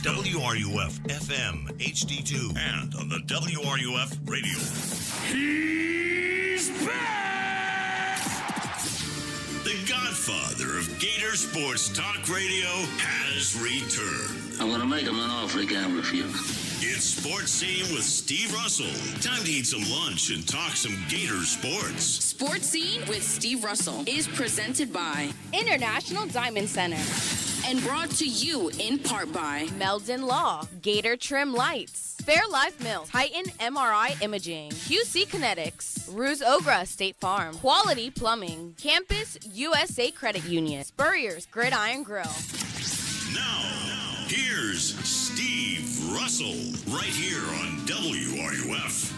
WRUF FM HD2 and on the WRUF radio. He's back! The godfather of Gator Sports Talk Radio has returned. I'm going to make him an offer he can't refuse. It's Sports Scene with Steve Russell. Time to eat some lunch and talk some Gator sports. Sports Scene with Steve Russell is presented by International Diamond Center and brought to you in part by Meldon Law, Gator Trim Lights, Fairlife Mills, Titan MRI Imaging, QC Kinetics, Ruse Ogra State Farm, Quality Plumbing, Campus USA Credit Union, Spurrier's Gridiron Grill. Now, here's Steve Russell, right here on WRUF.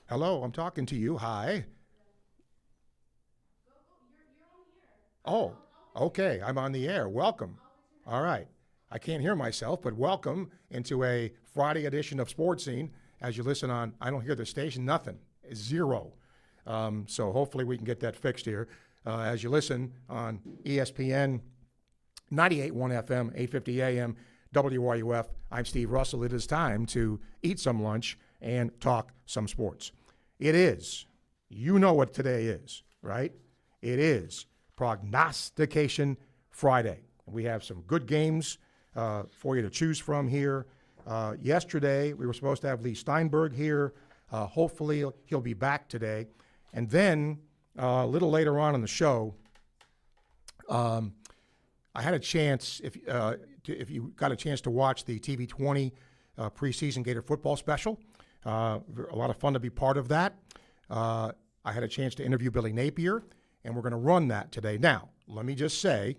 Hello, I'm talking to you. Hi. Oh, okay. I'm on the air. Welcome. All right. I can't hear myself, but welcome into a Friday edition of Sports Scene. As you listen on, I don't hear the station, nothing. It's zero. So hopefully we can get that fixed here. As you listen on ESPN 98.1 FM, 850 AM, WRUF, I'm Steve Russell. It is time to eat some lunch and talk some sports. It is, you know what today is, right? It is Prognostication Friday. We have some good games for you to choose from here. Yesterday, we were supposed to have Lee Steinberg here. Hopefully, he'll be back today. And then a little later on in the show, I had a chance, if you got a chance to watch the TV20 preseason Gator football special, a lot of fun to be part of that. I had a chance to interview Billy Napier, and we're going to run that today. Now, let me just say,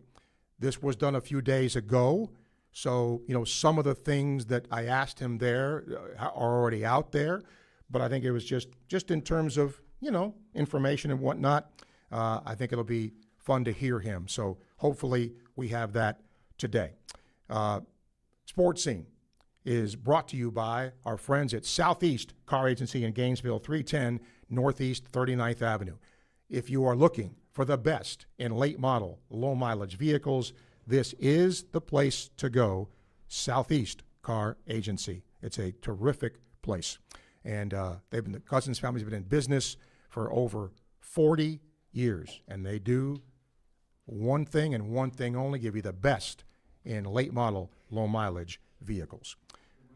this was done a few days ago, so, some of the things that I asked him there are already out there, but I think it was just in terms of, information and whatnot, I think it'll be fun to hear him. So hopefully we have that today. Sports Scene is brought to you by our friends at Southeast Car Agency in Gainesville, 310 Northeast 39th Avenue. If you are looking for the best in late model, low mileage vehicles, this is the place to go, Southeast Car Agency. It's a terrific place. And the Cousins family's been in business for over 40 years, and they do one thing and one thing only, give you the best in late model, low mileage vehicles.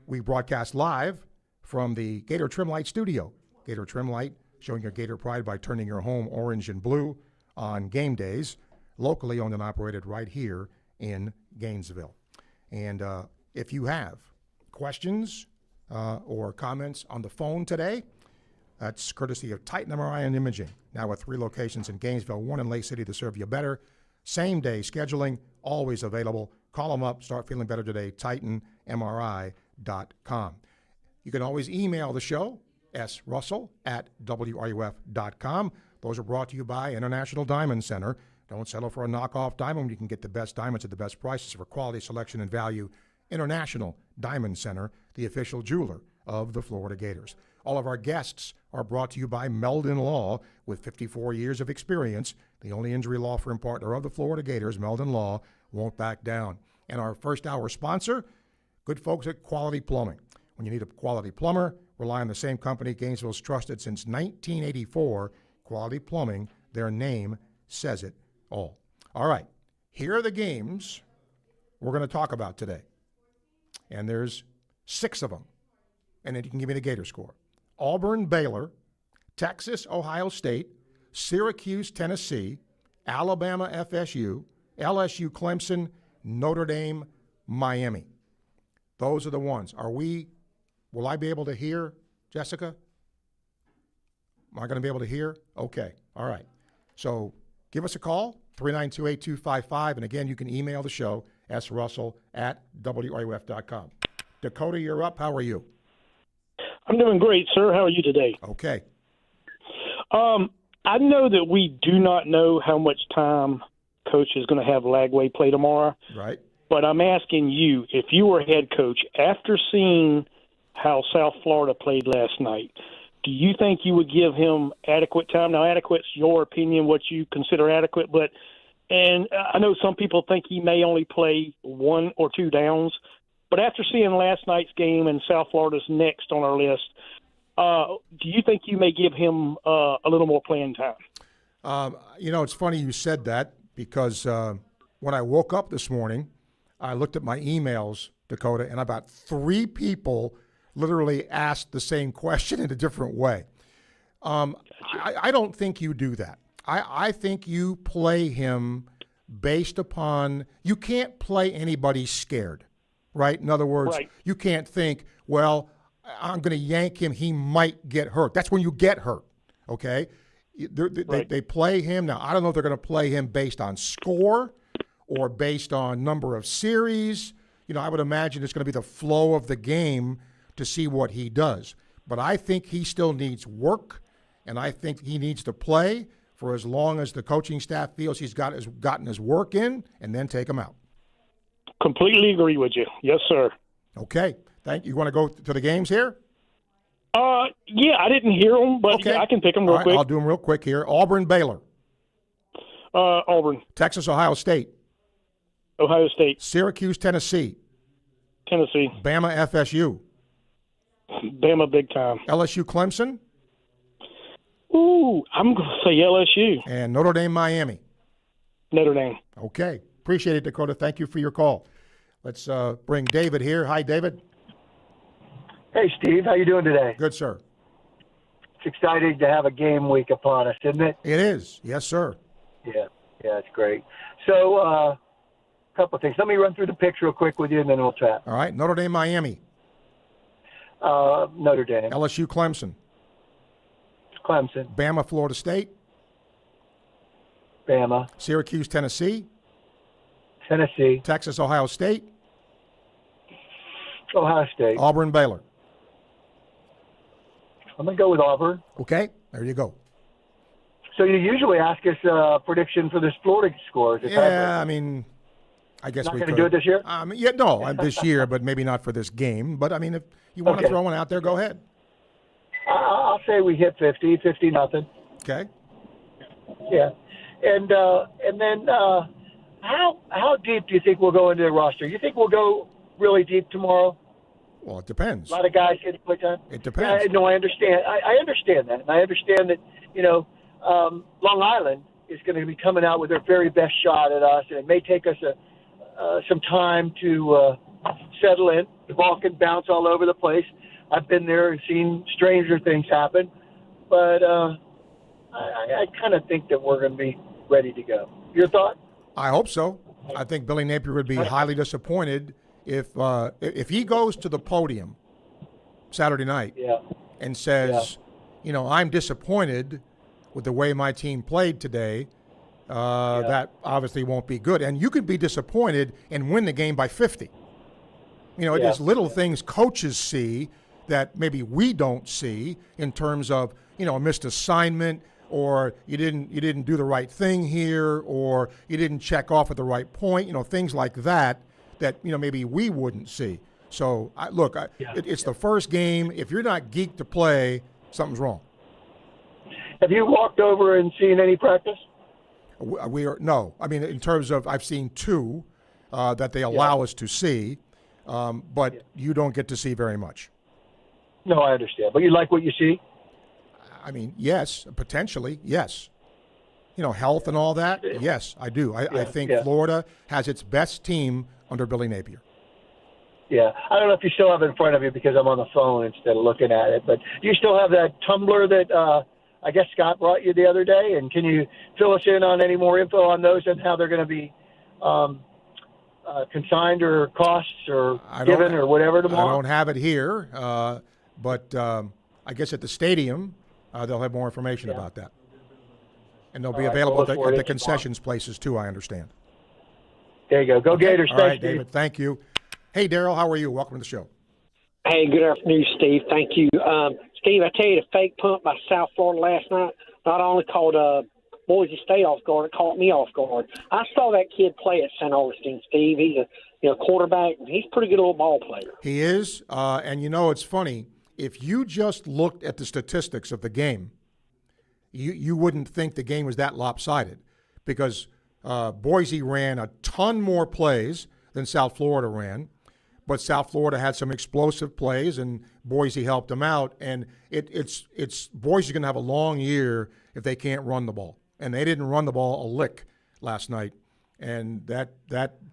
We broadcast live from the Gator Trim Light studio. Gator Trim Light, showing your Gator pride by turning your home orange and blue on game days, locally owned and operated right here in Gainesville. And if you have questions or comments on the phone today, that's courtesy of Titan MRI and Imaging, now with 3 locations in Gainesville, 1 in Lake City to serve you better. Same-day scheduling, always available. Call them up, start feeling better today, TitanMRI.com. You can always email the show, srussell@wruf.com. Those are brought to you by International Diamond Center. Don't settle for a knockoff diamond. You can get the best diamonds at the best prices for quality, selection, and value. International Diamond Center, the official jeweler of the Florida Gators. All of our guests are brought to you by Meldon Law, with 54 years of experience. The only injury law firm partner of the Florida Gators, Meldon Law, won't back down. And our first hour sponsor, good folks at Quality Plumbing. When you need a quality plumber, rely on the same company Gainesville's trusted since 1984, Quality Plumbing. Their name says it all. All right, here are the games we're going to talk about today. And there's 6 of them. And then you can give me the Gator score. Auburn, Baylor, Texas, Ohio State, Syracuse, Tennessee, Alabama, FSU, LSU, Clemson, Notre Dame, Miami. Those are the ones. Will I be able to hear, Jessica? Am I going to be able to hear? Okay. All right. So give us a call, 392-8255. And again, you can email the show, srussell@wruf.com. Dakota, you're up. How are you? I'm doing great, sir. How are you today? Okay. I know that we do not know how much time Coach is going to have Lagway play tomorrow. Right. But I'm asking you, if you were head coach, after seeing how South Florida played last night, do you think you would give him adequate time? Now, adequate's your opinion, what you consider adequate, and I know some people think he may only play 1 or 2 downs, but after seeing last night's game and South Florida's next on our list, do you think you may give him a little more playing time? It's funny you said that because when I woke up this morning, I looked at my emails, Dakota, and about 3 people literally asked the same question in a different way. I don't think you do that. I think you play him based upon – you can't play anybody scared, right? In other words, You can't think, well, I'm going to yank him. He might get hurt. That's when you get hurt, okay? They play him. Now, I don't know if they're going to play him based on score or based on number of series. I would imagine it's going to be the flow of the game to see what he does. But I think he still needs work, and I think he needs to play for as long as the coaching staff feels he's gotten his work in, and then take him out. Completely agree with you. Yes, sir. Okay. Thank you. You want to go to the games here? Yeah, I didn't hear them, but okay. Yeah, I can pick them real quick. I'll do them real quick here. Auburn, Baylor. Auburn. Texas, Ohio State. Ohio State. Syracuse, Tennessee. Tennessee. Bama, FSU. Bama big time. LSU, Clemson. Ooh, I'm going to say LSU. And Notre Dame, Miami. Notre Dame. Okay. Appreciate it, Dakota. Thank you for your call. Let's bring David here. Hi, David. Hey, Steve. How you doing today? Good, sir. It's exciting to have a game week upon us, isn't it? It is. Yes, sir. Yeah, it's great. So, a couple of things. Let me run through the picks real quick with you, and then we'll chat. All right. Notre Dame, Miami. Notre Dame. LSU, Clemson. Clemson. Bama, Florida State. Bama. Syracuse, Tennessee. Tennessee. Texas, Ohio State. Ohio State. Auburn, Baylor. I'm going to go with Auburn. Okay. There you go. So you usually ask us a prediction for this Florida scores. Yeah, I mean, I guess not we could. Not going to do it this year? Yeah, no, this year, but maybe not for this game. But, I mean, if you want to throw one out there, go ahead. I'll say we hit 50 nothing. Okay. Yeah. And then how deep do you think we'll go into the roster? You think we'll go really deep tomorrow? Well, it depends. A lot of guys getting play time? It depends. No, I understand. I understand that. And I understand that, Long Island is going to be coming out with their very best shot at us, and it may take us some time to settle in. The ball can bounce all over the place. I've been there and seen stranger things happen, but I kind of think that we're going to be ready to go. Your thought? I hope so. I think Billy Napier would be highly disappointed if he goes to the podium Saturday night and says, I'm disappointed with the way my team played today. That obviously won't be good. And you could be disappointed and win the game by 50. It is little things coaches see that maybe we don't see in terms of, a missed assignment, or you didn't do the right thing here, or you didn't check off at the right point, things like that maybe we wouldn't see. So, it's the first game. If you're not geeked to play, something's wrong. Have you walked over and seen any practice? No. I mean, in terms of, I've seen 2 that they allow us to see, but you don't get to see very much. No, I understand. But you like what you see? I mean, yes, potentially, yes. Health and all that, yes, I do. I think Florida has its best team under Billy Napier. Yeah. I don't know if you still have it in front of you because I'm on the phone instead of looking at it, but do you still have that tumbler that I guess Scott brought you the other day? And can you fill us in on any more info on those and how they're going to be consigned or costs or given or whatever tomorrow? I don't have it here, but I guess at the stadium they'll have more information about that. And they'll be available at the concessions places too, I understand. There you go. Go Gators. All right, David. Thank you. Hey, Daryl, how are you? Welcome to the show. Hey, good afternoon, Steve. Thank you. Steve, I tell you, the fake punt by South Florida last night not only caught Boise State off guard, it caught me off guard. I saw that kid play at St. Augustine, Steve. He's a quarterback. He's a pretty good little ball player. He is. And, it's funny. If you just looked at the statistics of the game, you wouldn't think the game was that lopsided because Boise ran a ton more plays than South Florida ran. But South Florida had some explosive plays, and Boise helped them out. And it's Boise's going to have a long year if they can't run the ball. And they didn't run the ball a lick last night. And that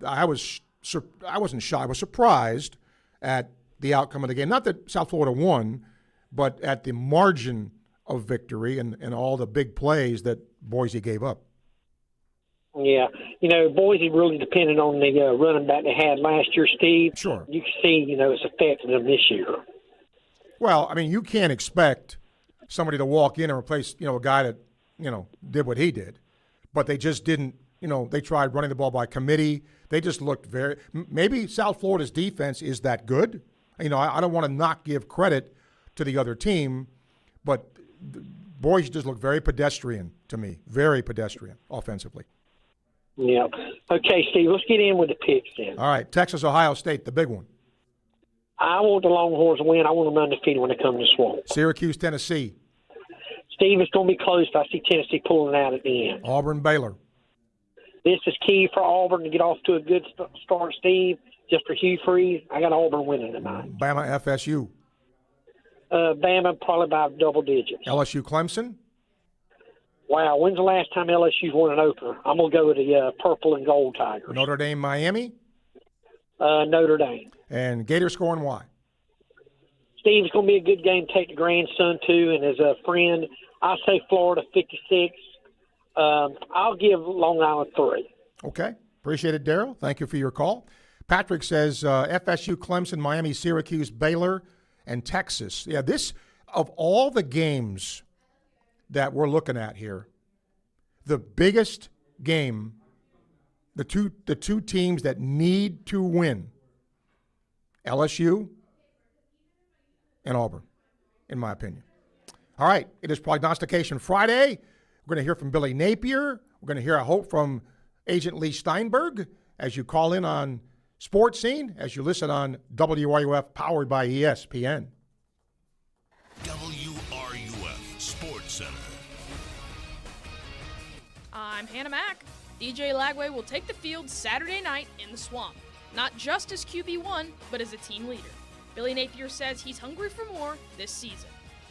I wasn't shocked. I was surprised at the outcome of the game. Not that South Florida won, but at the margin of victory and all the big plays that Boise gave up. Yeah. Boise really depended on the running back they had last year, Steve. Sure. You can see, it's affecting them this year. Well, I mean, you can't expect somebody to walk in and replace, a guy that, did what he did. But they just didn't, they tried running the ball by committee. They just looked maybe South Florida's defense is that good. I don't want to not give credit to the other team, but Boise just looked very pedestrian to me, very pedestrian offensively. Yeah. Okay, Steve, let's get in with the picks then. All right, Texas, Ohio State, the big one. I want the Longhorns to win. I want them undefeated when they come to Swamp. Syracuse, Tennessee. Steve, it's going to be close. I see Tennessee pulling out at the end. Auburn, Baylor. This is key for Auburn to get off to a good start, Steve. Just for Hugh Freeze, I got Auburn winning tonight. Bama, FSU. Bama probably by double digits. LSU, Clemson. Wow, when's the last time LSU's won an opener? I'm going to go with the purple and gold Tigers. Notre Dame, Miami. Notre Dame. And Gator scoring why? Steve, it's going to be a good game. Take the grandson, too, and as a friend, I'll say Florida 56. I'll give Long Island 3. Okay. Appreciate it, Daryl. Thank you for your call. Patrick says FSU, Clemson, Miami, Syracuse, Baylor, and Texas. Yeah, this, of all the games that we're looking at here, the biggest game, the two teams that need to win, LSU and Auburn, in my opinion. All right, it is Prognostication Friday. We're going to hear from Billy Napier. We're going to hear, I hope, from Agent Lee Steinberg as you call in on Sports Scene, as you listen on WRUF, powered by ESPN. WRUF Sports Center. I'm Hannah Mack. DJ Lagway will take the field Saturday night in the Swamp, not just as QB1, but as a team leader. Billy Napier says he's hungry for more this season.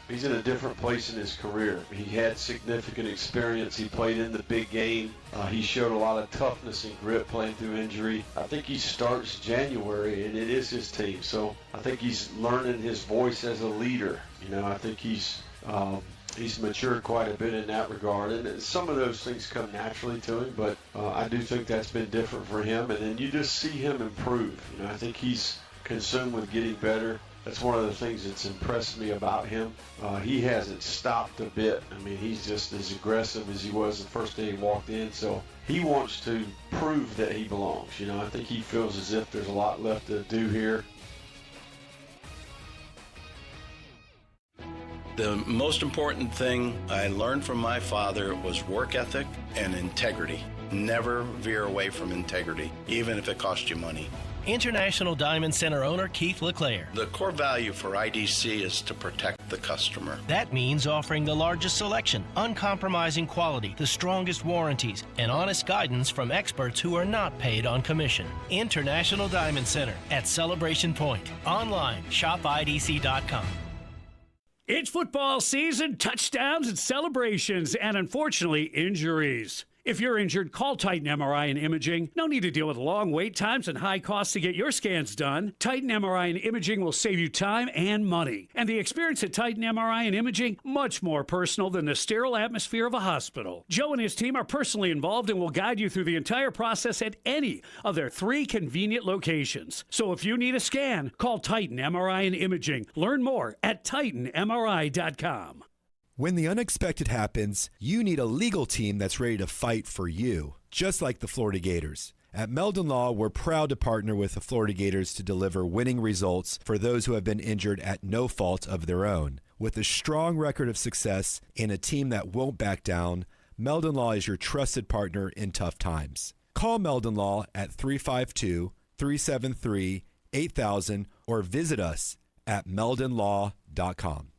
He's in a different place in his career. He had significant experience. He played in the big game. He showed a lot of toughness and grit playing through injury. I think he starts January, and it is his team. So I think he's learning his voice as a leader. I think he's matured quite a bit in that regard. And some of those things come naturally to him, but I do think that's been different for him. And then you just see him improve. I think he's consumed with getting better. That's one of the things that's impressed me about him. He hasn't stopped a bit. I mean, he's just as aggressive as he was the first day he walked in. So he wants to prove that he belongs. I think he feels as if there's a lot left to do here. The most important thing I learned from my father was work ethic and integrity. Never veer away from integrity, even if it costs you money. International Diamond Center owner Keith LeClaire. The core value for IDC is to protect the customer. That means offering the largest selection, uncompromising quality, the strongest warranties, and honest guidance from experts who are not paid on commission. International Diamond Center at Celebration Point. Online, shopidc.com. It's football season, touchdowns and celebrations, and unfortunately, injuries. If you're injured, call Titan MRI and Imaging. No need to deal with long wait times and high costs to get your scans done. Titan MRI and Imaging will save you time and money. And the experience at Titan MRI and Imaging, much more personal than the sterile atmosphere of a hospital. Joe and his team are personally involved and will guide you through the entire process at any of their 3 convenient locations. So if you need a scan, call Titan MRI and Imaging. Learn more at TitanMRI.com. When the unexpected happens, you need a legal team that's ready to fight for you, just like the Florida Gators. At Meldon Law, we're proud to partner with the Florida Gators to deliver winning results for those who have been injured at no fault of their own. With a strong record of success and a team that won't back down, Meldon Law is your trusted partner in tough times. Call Meldon Law at 352-373-8000 or visit us at meldonlaw.com.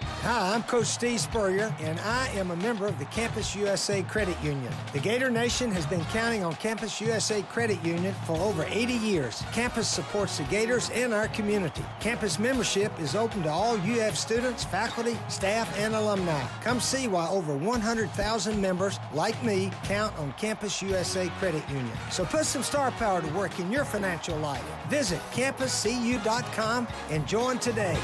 Hi, I'm Coach Steve Spurrier, and I am a member of the Campus USA Credit Union. The Gator Nation has been counting on Campus USA Credit Union for over 80 years. Campus supports the Gators and our community. Campus membership is open to all UF students, faculty, staff, and alumni. Come see why over 100,000 members like me count on Campus USA Credit Union. So put some star power to work in your financial life. Visit campuscu.com and join today.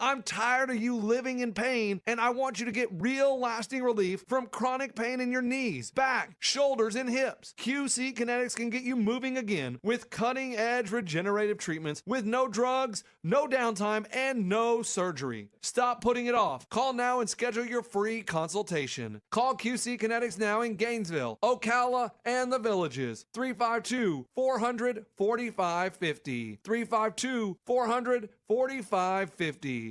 I'm tired of you living in pain, and I want you to get real lasting relief from chronic pain in your knees, back, shoulders, and hips. QC Kinetics can get you moving again with cutting-edge regenerative treatments with no drugs, no downtime, and no surgery. Stop putting it off. Call now and schedule your free consultation. Call QC Kinetics now in Gainesville, Ocala, and the Villages. 352-400-4550. 352-400-4550.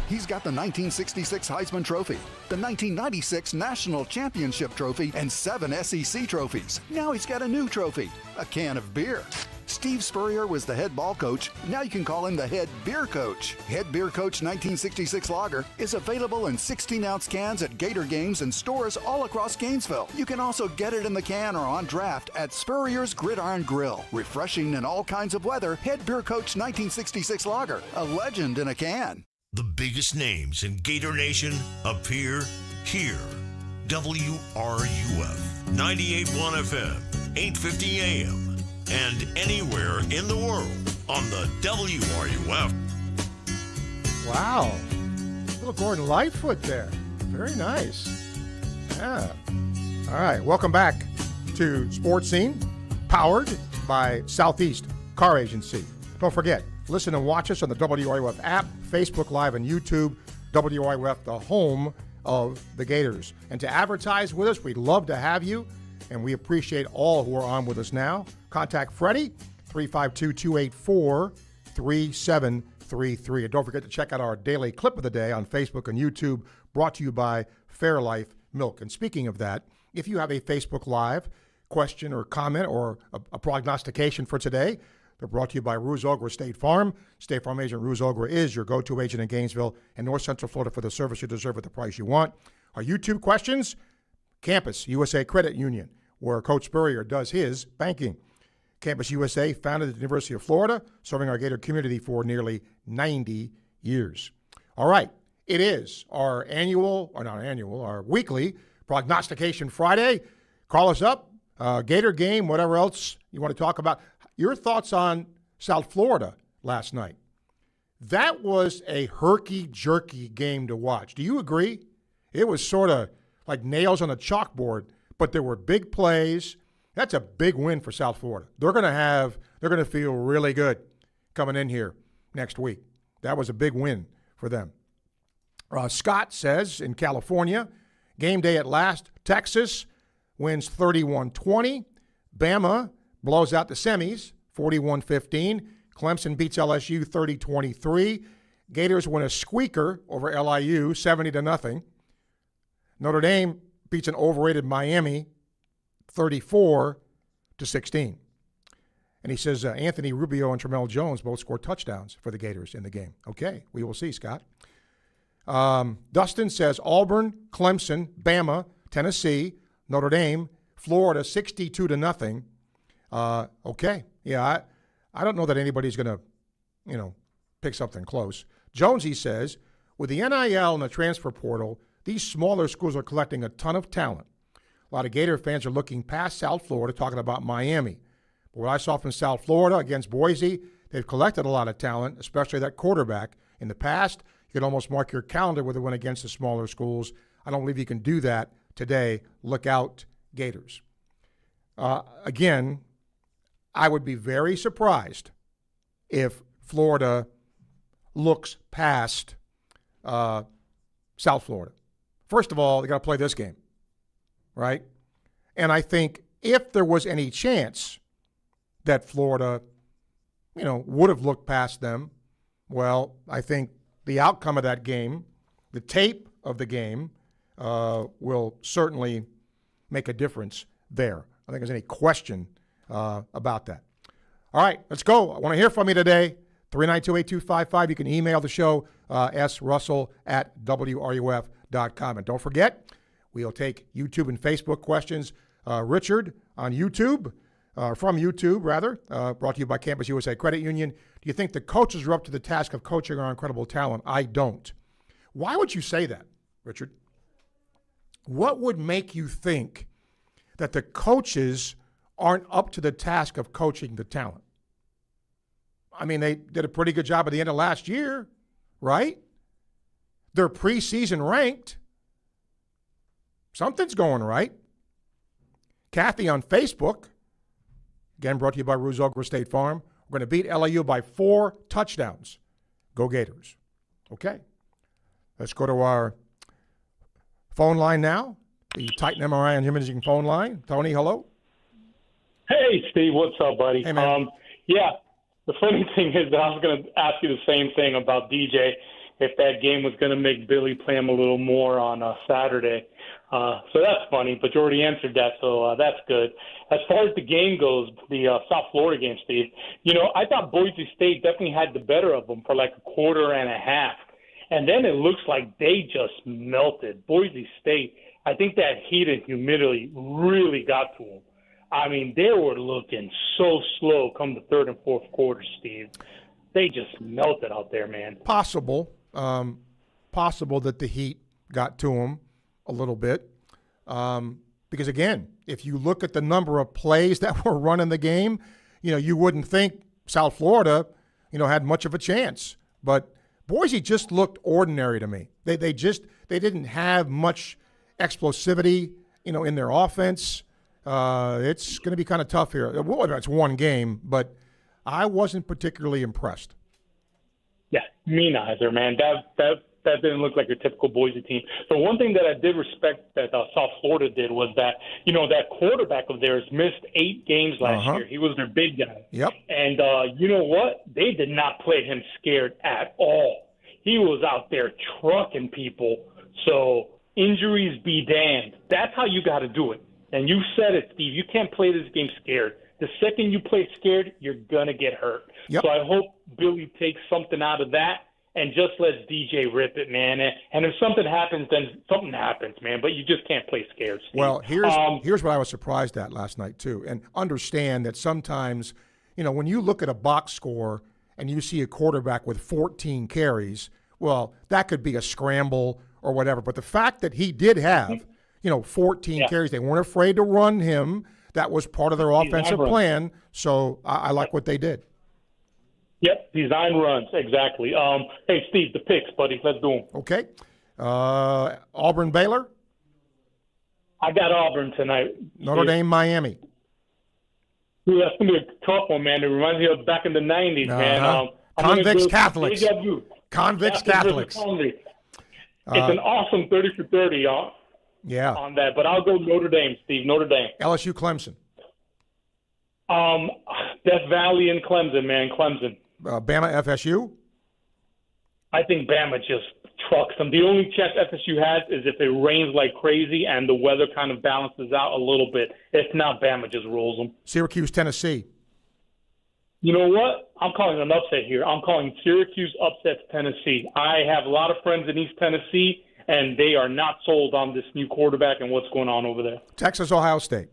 He's got the 1966 Heisman Trophy, the 1996 National Championship Trophy, and 7 SEC trophies. Now he's got a new trophy, a can of beer. Steve Spurrier was the head ball coach. Now you can call him the head beer coach. Head Beer Coach 1966 Lager is available in 16-ounce cans at Gator games and stores all across Gainesville. You can also get it in the can or on draft at Spurrier's Gridiron Grill. Refreshing in all kinds of weather, Head Beer Coach 1966 Lager, a legend in a can. The biggest names in Gator Nation appear here. WRUF, 98.1 FM, 850 AM, and anywhere in the world on the WRUF. Wow. Little Gordon Lightfoot there. Very nice. Yeah. All right. Welcome back to Sports Scene, powered by Southeast Car Agency. Don't forget, listen and watch us on the WRUF app, Facebook Live, and YouTube. WRUF, the home of the Gators. And to advertise with us, we'd love to have you, and we appreciate all who are on with us now. Contact Freddie, 352-284-3733. And don't forget to check out our daily clip of the day on Facebook and YouTube, brought to you by Fairlife Milk. And speaking of that, if you have a Facebook Live question or comment or a prognostication for today, they're brought to you by Ruse Ogra State Farm. State Farm agent Ruse Ogra is your go-to agent in Gainesville and North Central Florida for the service you deserve at the price you want. Our YouTube questions, Campus USA Credit Union, where Coach Spurrier does his banking. Campus USA, founded at the University of Florida, serving our Gator community for nearly 90 years. All right, it is our our weekly Prognostication Friday. Call us up, Gator game, whatever else you want to talk about. Your thoughts on South Florida last night. That was a herky-jerky game to watch. Do you agree? It was sort of like nails on a chalkboard, but there were big plays. That's a big win for South Florida. They're going to feel really good coming in here next week. That was a big win for them. Scott says in California, game day at last, Texas wins 31-20. Bama blows out the semis, 41-15. Clemson beats LSU 30-23. Gators win a squeaker over LIU, 70-0. Notre Dame beats an overrated Miami, 34-16. And he says Anthony Rubio and Tramel Jones both scored touchdowns for the Gators in the game. Okay, we will see, Scott. Dustin says Auburn, Clemson, Bama, Tennessee, Notre Dame, Florida, 62-0. Okay. Yeah, I don't know that anybody's going to, pick something close. Jonesy says, with the NIL and the transfer portal, these smaller schools are collecting a ton of talent. A lot of Gator fans are looking past South Florida, talking about Miami. But what I saw from South Florida against Boise, they've collected a lot of talent, especially that quarterback. In the past, you could almost mark your calendar with a win against the smaller schools. I don't believe you can do that today. Look out, Gators. Again, I would be very surprised if Florida looks past South Florida. First of all, they got to play this game, right? And I think if there was any chance that Florida, would have looked past them, well, I think the outcome of that game, the tape of the game, will certainly make a difference there. I think there's any question about that. All right, let's go. I want to hear from you today. 392-8255. You can email the show, srussell@wruf.com. And don't forget, we'll take YouTube and Facebook questions. Richard on YouTube, from YouTube, rather, brought to you by Campus USA Credit Union. Do you think the coaches are up to the task of coaching our incredible talent? I don't. Why would you say that, Richard? What would make you think that the coaches aren't up to the task of coaching the talent? I mean, they did a pretty good job at the end of last year, right? They're preseason ranked. Something's going right. Kathy on Facebook, again brought to you by Ruse Ogra State Farm. We're going to beat LIU by 4 touchdowns. Go Gators. Okay. Let's go to our phone line now. The Titan MRI and Imaging phone line. Tony, hello. Hey, Steve. What's up, buddy? Hey, man. The funny thing is that I was going to ask you the same thing about DJ, if that game was going to make Billy play him a little more on Saturday. So that's funny, but you already answered that, so that's good. As far as the game goes, the South Florida game, Steve, I thought Boise State definitely had the better of them for like a quarter and a half. And then it looks like they just melted. Boise State, I think that heat and humidity really got to them. I mean, they were looking so slow come the third and fourth quarter, Steve. They just melted out there, man. Possible that the heat got to them a little bit. Because, again, if you look at the number of plays that were run in the game, you wouldn't think South Florida, had much of a chance. But Boise just looked ordinary to me. They didn't have much explosivity, in their offense. It's going to be kind of tough here. Well, it's one game, but I wasn't particularly impressed. Yeah, me neither, man. That didn't look like your typical Boise team. The one thing that I did respect that South Florida did was that, that quarterback of theirs missed 8 games last year. He was their big guy. Yep. And you know what? They did not play him scared at all. He was out there trucking people. So injuries be damned. That's how you got to do it. And you said it, Steve. You can't play this game scared. The second you play scared, you're going to get hurt. Yep. So I hope Billy takes something out of that and just lets DJ rip it, man. And if something happens, then something happens, man. But you just can't play scared, Steve. Well, here's what I was surprised at last night, too. And understand that sometimes, when you look at a box score and you see a quarterback with 14 carries, well, that could be a scramble or whatever. But the fact that he did have, 14 carries, they weren't afraid to run him. That was part of their offensive plan. So I like what they did. Yep, design runs, exactly. Hey, Steve, the picks, buddy. Let's do them. Okay. Auburn, Baylor? I got Auburn tonight. Notre Dame, Miami. Ooh, that's going to be a tough one, man. It reminds me of back in the 90s, man. Convicts Catholics. Convicts Catholics. It's an awesome 30 for 30 on that. But I'll go Notre Dame, Steve. Notre Dame. LSU, Clemson. Death Valley and Clemson, man. Clemson. Bama, FSU? I think Bama just trucks them. The only chance FSU has is if it rains like crazy and the weather kind of balances out a little bit. If not, Bama just rolls them. Syracuse, Tennessee. You know what? I'm calling an upset here. I'm calling Syracuse upsets Tennessee. I have a lot of friends in East Tennessee, and they are not sold on this new quarterback and what's going on over there. Texas, Ohio State.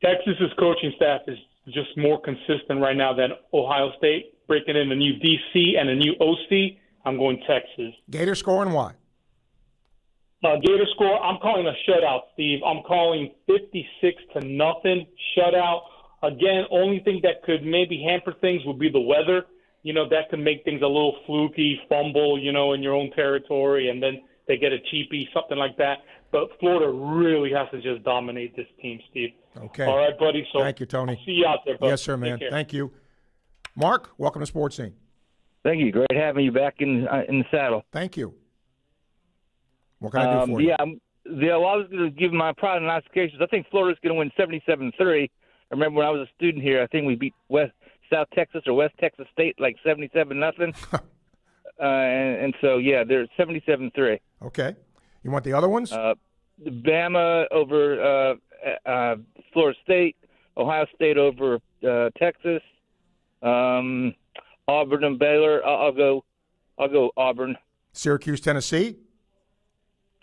Texas's coaching staff is just more consistent right now than Ohio State. Breaking in a new DC and a new OC, I'm going Texas. Gator score and why? Gator score, I'm calling a shutout, Steve. I'm calling 56-0 shutout. Again, only thing that could maybe hamper things would be the weather. That could make things a little fluky, fumble, in your own territory, and then they get a cheapie, something like that. But Florida really has to just dominate this team, Steve. Okay. All right, buddy. So thank you, Tony. I'll see you out there, buddy. Yes, sir, man. Thank you. Mark, welcome to Sports Scene. Thank you. Great having you back in the saddle. Thank you. What can I do for you? Yeah, I was going to give my prognostications. I think Florida's going to win 77-3. I remember when I was a student here, I think we beat South Texas or West Texas State like 77-0. And so, yeah, they're 77-3. Okay. You want the other ones? Bama over Florida State, Ohio State over Texas, Auburn and Baylor. I'll go Auburn. Syracuse, Tennessee.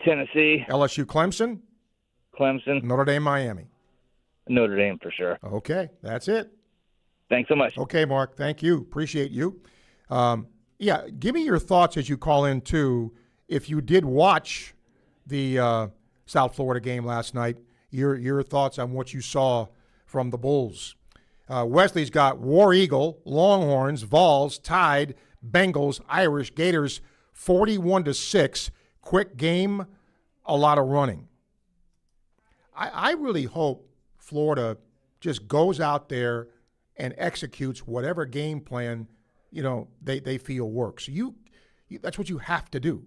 Tennessee. LSU, Clemson. Clemson. Notre Dame, Miami. Notre Dame for sure. Okay, that's it. Thanks so much. Okay, Mark. Thank you. Appreciate you. Yeah, give me your thoughts as you call in, too. If you did watch the South Florida game last night, your thoughts on what you saw from the Bulls. Wesley's got War Eagle, Longhorns, Vols, Tide, Bengals, Irish, Gators, 41-6. Quick game, a lot of running. I really hope Florida just goes out there and executes whatever game plan, they feel works. You that's what you have to do.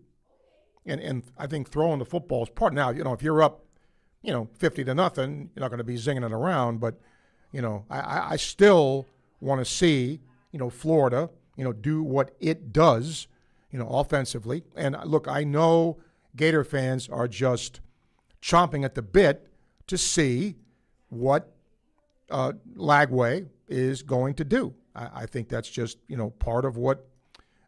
And I think throwing the football is part. Now, if you're up, 50-0, you're not going to be zinging it around. But, I still want to see, Florida, do what it does, offensively. And look, I know Gator fans are just chomping at the bit to see what Lagway is going to do. I think that's just, part of what,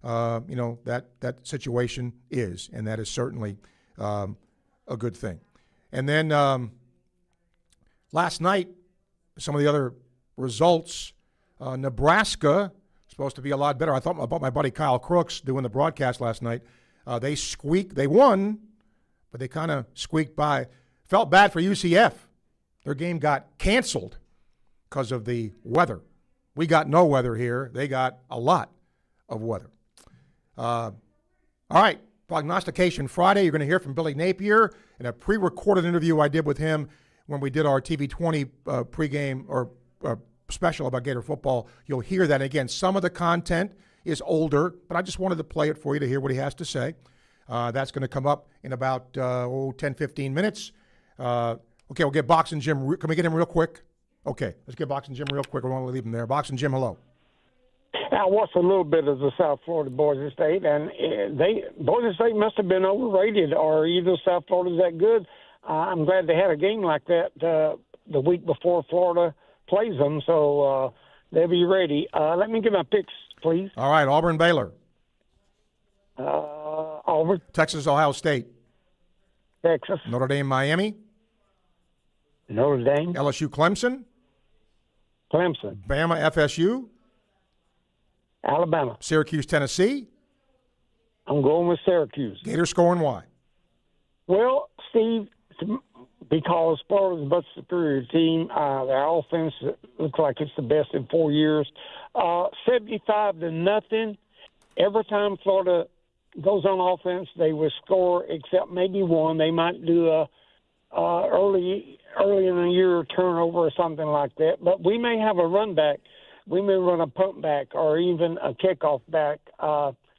that situation is, and that is certainly a good thing. And then last night, some of the other results, Nebraska supposed to be a lot better. I thought about my buddy Kyle Crooks doing the broadcast last night. They won, but they kind of squeaked by. Felt bad for UCF. Their game got canceled because of the weather. We got no weather here. They got a lot of weather. All right, Prognostication Friday. You're going to hear from Billy Napier in a pre-recorded interview I did with him when we did our TV20 pregame or special about Gator football. You'll hear that. Again, some of the content is older, but I just wanted to play it for you to hear what he has to say. That's going to come up in about 10, 15 minutes. Okay, we'll get Boxing Jim. Can we get him real quick? Okay, let's get Boxing Jim real quick. We don't want to leave him there. Boxing Jim, hello. I watched a little bit of the South Florida Boise State, and Boise State must have been overrated, or either South Florida's that good. I'm glad they had a game like that the week before Florida plays them, so they'll be ready. Let me get my picks, please. All right, Auburn, Baylor. Auburn. Texas, Ohio State. Texas. Notre Dame, Miami. Notre Dame. LSU, Clemson. Clemson. Bama, FSU. Alabama. Syracuse, Tennessee. I'm going with Syracuse. Gators scoring why? Well, Steve, because Florida's a much superior team. Their offense looks like it's the best in 4 years. 75-0. Every time Florida goes on offense, they will score except maybe one. They might do a early in the year turnover or something like that. But we may have a run back. We may run a pump back or even a kickoff back.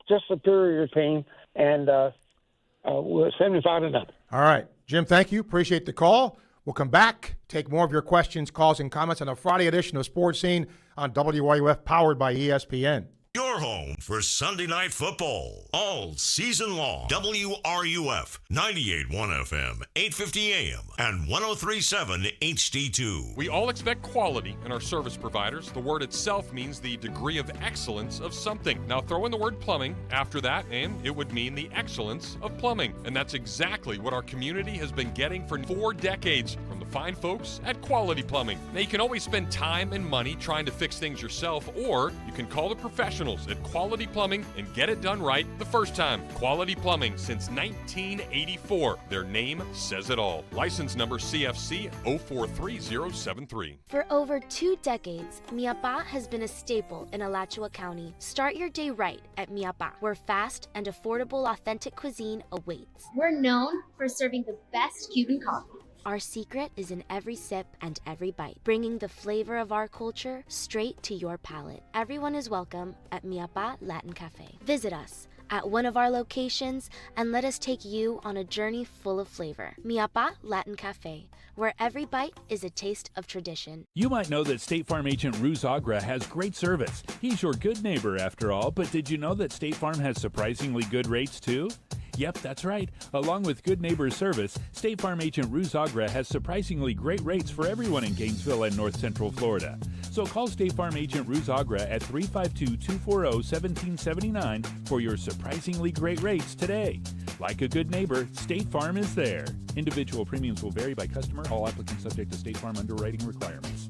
Just superior team, and we're 75-0. All right. Jim, thank you. Appreciate the call. We'll come back, take more of your questions, calls, and comments on a Friday edition of Sports Scene on WYUF, powered by ESPN. Your home for Sunday Night Football, all season long. WRUF, 98.1 FM, 850 AM, and 103.7 HD2. We all expect quality in our service providers. The word itself means the degree of excellence of something. Now throw in the word plumbing after that, and it would mean the excellence of plumbing. And that's exactly what our community has been getting for 4 decades from the fine folks at Quality Plumbing. Now you can always spend time and money trying to fix things yourself, or you can call the professionals at Quality Plumbing and get it done right the first time. Quality Plumbing since 1984. Their name says it all. License number CFC 043073. For over 2 decades, Miapa has been a staple in Alachua County. Start your day right at Miapa, where fast and affordable authentic cuisine awaits. We're known for serving the best Cuban coffee. Our secret is in every sip and every bite, bringing the flavor of our culture straight to your palate. Everyone is welcome at Miapa Latin Cafe. Visit us at one of our locations and let us take you on a journey full of flavor. Mi Papá Latin Cafe, where every bite is a taste of tradition. You might know that State Farm agent Ruz Agra has great service. He's your good neighbor after all, but did you know that State Farm has surprisingly good rates too? Yep, that's right. Along with good neighbor service, State Farm agent Ruz Agra has surprisingly great rates for everyone in Gainesville and North Central Florida. So call State Farm agent Ruz Agra at 352-240-1779 for your surprisingly great rates today. Like a good neighbor, State Farm is there. Individual premiums will vary by customer. All applicants subject to State Farm underwriting requirements.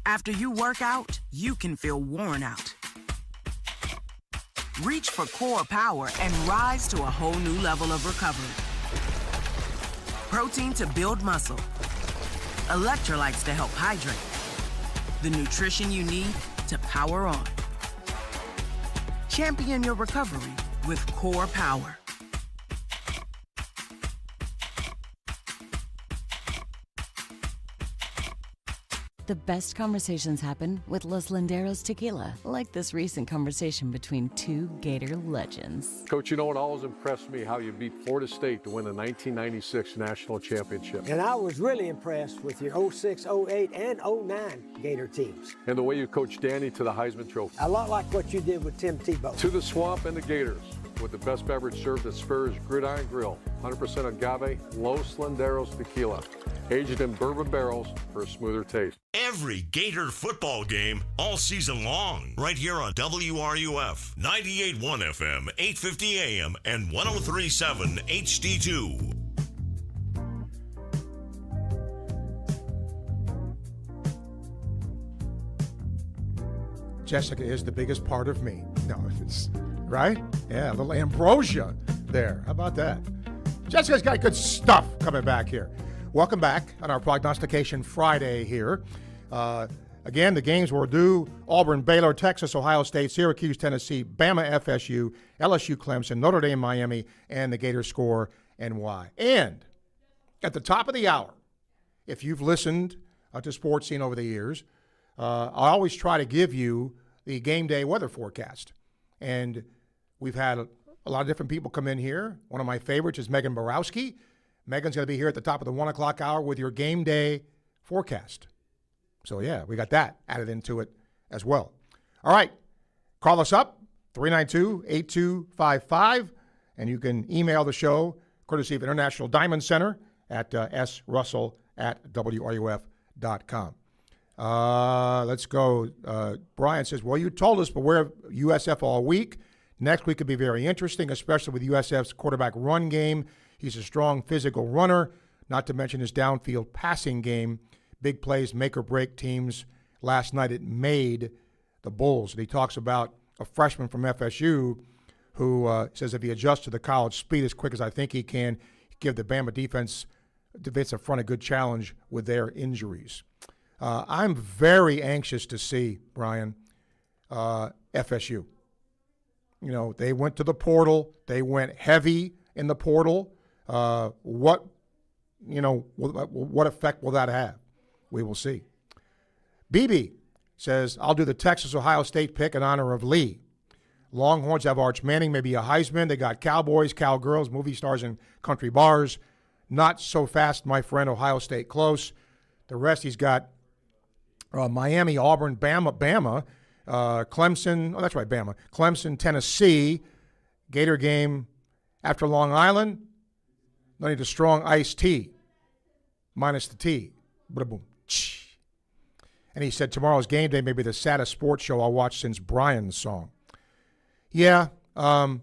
After you work out, you can feel worn out. Reach for Core Power and rise to a whole new level of recovery. Protein to build muscle. Electrolytes to help hydrate. The nutrition you need to power on. Champion your recovery with Core Power. The best conversations happen with Los Linderos tequila, like this recent conversation between two Gator legends. Coach, you know what always impressed me? How you beat Florida State to win the 1996 national championship. And I was really impressed with your 06, 08, and 09 Gator teams. And the way you coached Danny to the Heisman Trophy. A lot like what you did with Tim Tebow. To the Swamp and the Gators, with the best beverage served at Spur's Gridiron Grill. 100% agave, Los Linderos tequila. Aged in bourbon barrels for a smoother taste. Every Gator football game all season long, right here on WRUF, 98.1 FM, 850 AM, and 103.7 HD2. Jessica is the biggest part of me. No, it's right? Yeah, a little ambrosia there. How about that? Jessica's got good stuff coming back here. Welcome back on our Prognostication Friday here. Again, the games were due: Auburn, Baylor, Texas, Ohio State, Syracuse, Tennessee, Bama, FSU, LSU, Clemson, Notre Dame, Miami, and the Gators score and why. And at the top of the hour, if you've listened to Sports Scene over the years, I always try to give you the game day weather forecast. And we've had a lot of different people come in here. One of my favorites is Megan Borowski. Megan's going to be here at the top of the 1 o'clock hour with your game day forecast. So, yeah, we got that added into it as well. All right, call us up, 392-8255, and you can email the show, courtesy of International Diamond Center, at srussell@wruf.com. Let's go. Brian says, well, you told us, but we're USF all week. Next week could be very interesting, especially with USF's quarterback run game. He's a strong physical runner, not to mention his downfield passing game. Big plays make or break teams. Last night it made the Bulls. And he talks about a freshman from FSU who says if he adjusts to the college speed as quick as I think he can, give the Bama defensive front a good challenge with their injuries. I'm very anxious to see, Brian, FSU. You know, they went to the portal. They went heavy in the portal. What effect will that have? We will see. BB says, I'll do the Texas-Ohio State pick in honor of Lee. Longhorns have Arch Manning, maybe a Heisman. They got cowboys, cowgirls, movie stars, and country bars. Not so fast, my friend. Ohio State close. The rest he's got Miami, Auburn, Bama, Clemson. Oh, that's right, Bama. Clemson, Tennessee. Gator game after Long Island. No need a strong iced tea, minus the tea. Ba-boom. And he said tomorrow's game day may be the saddest sports show I'll watch since Brian's song. Yeah, I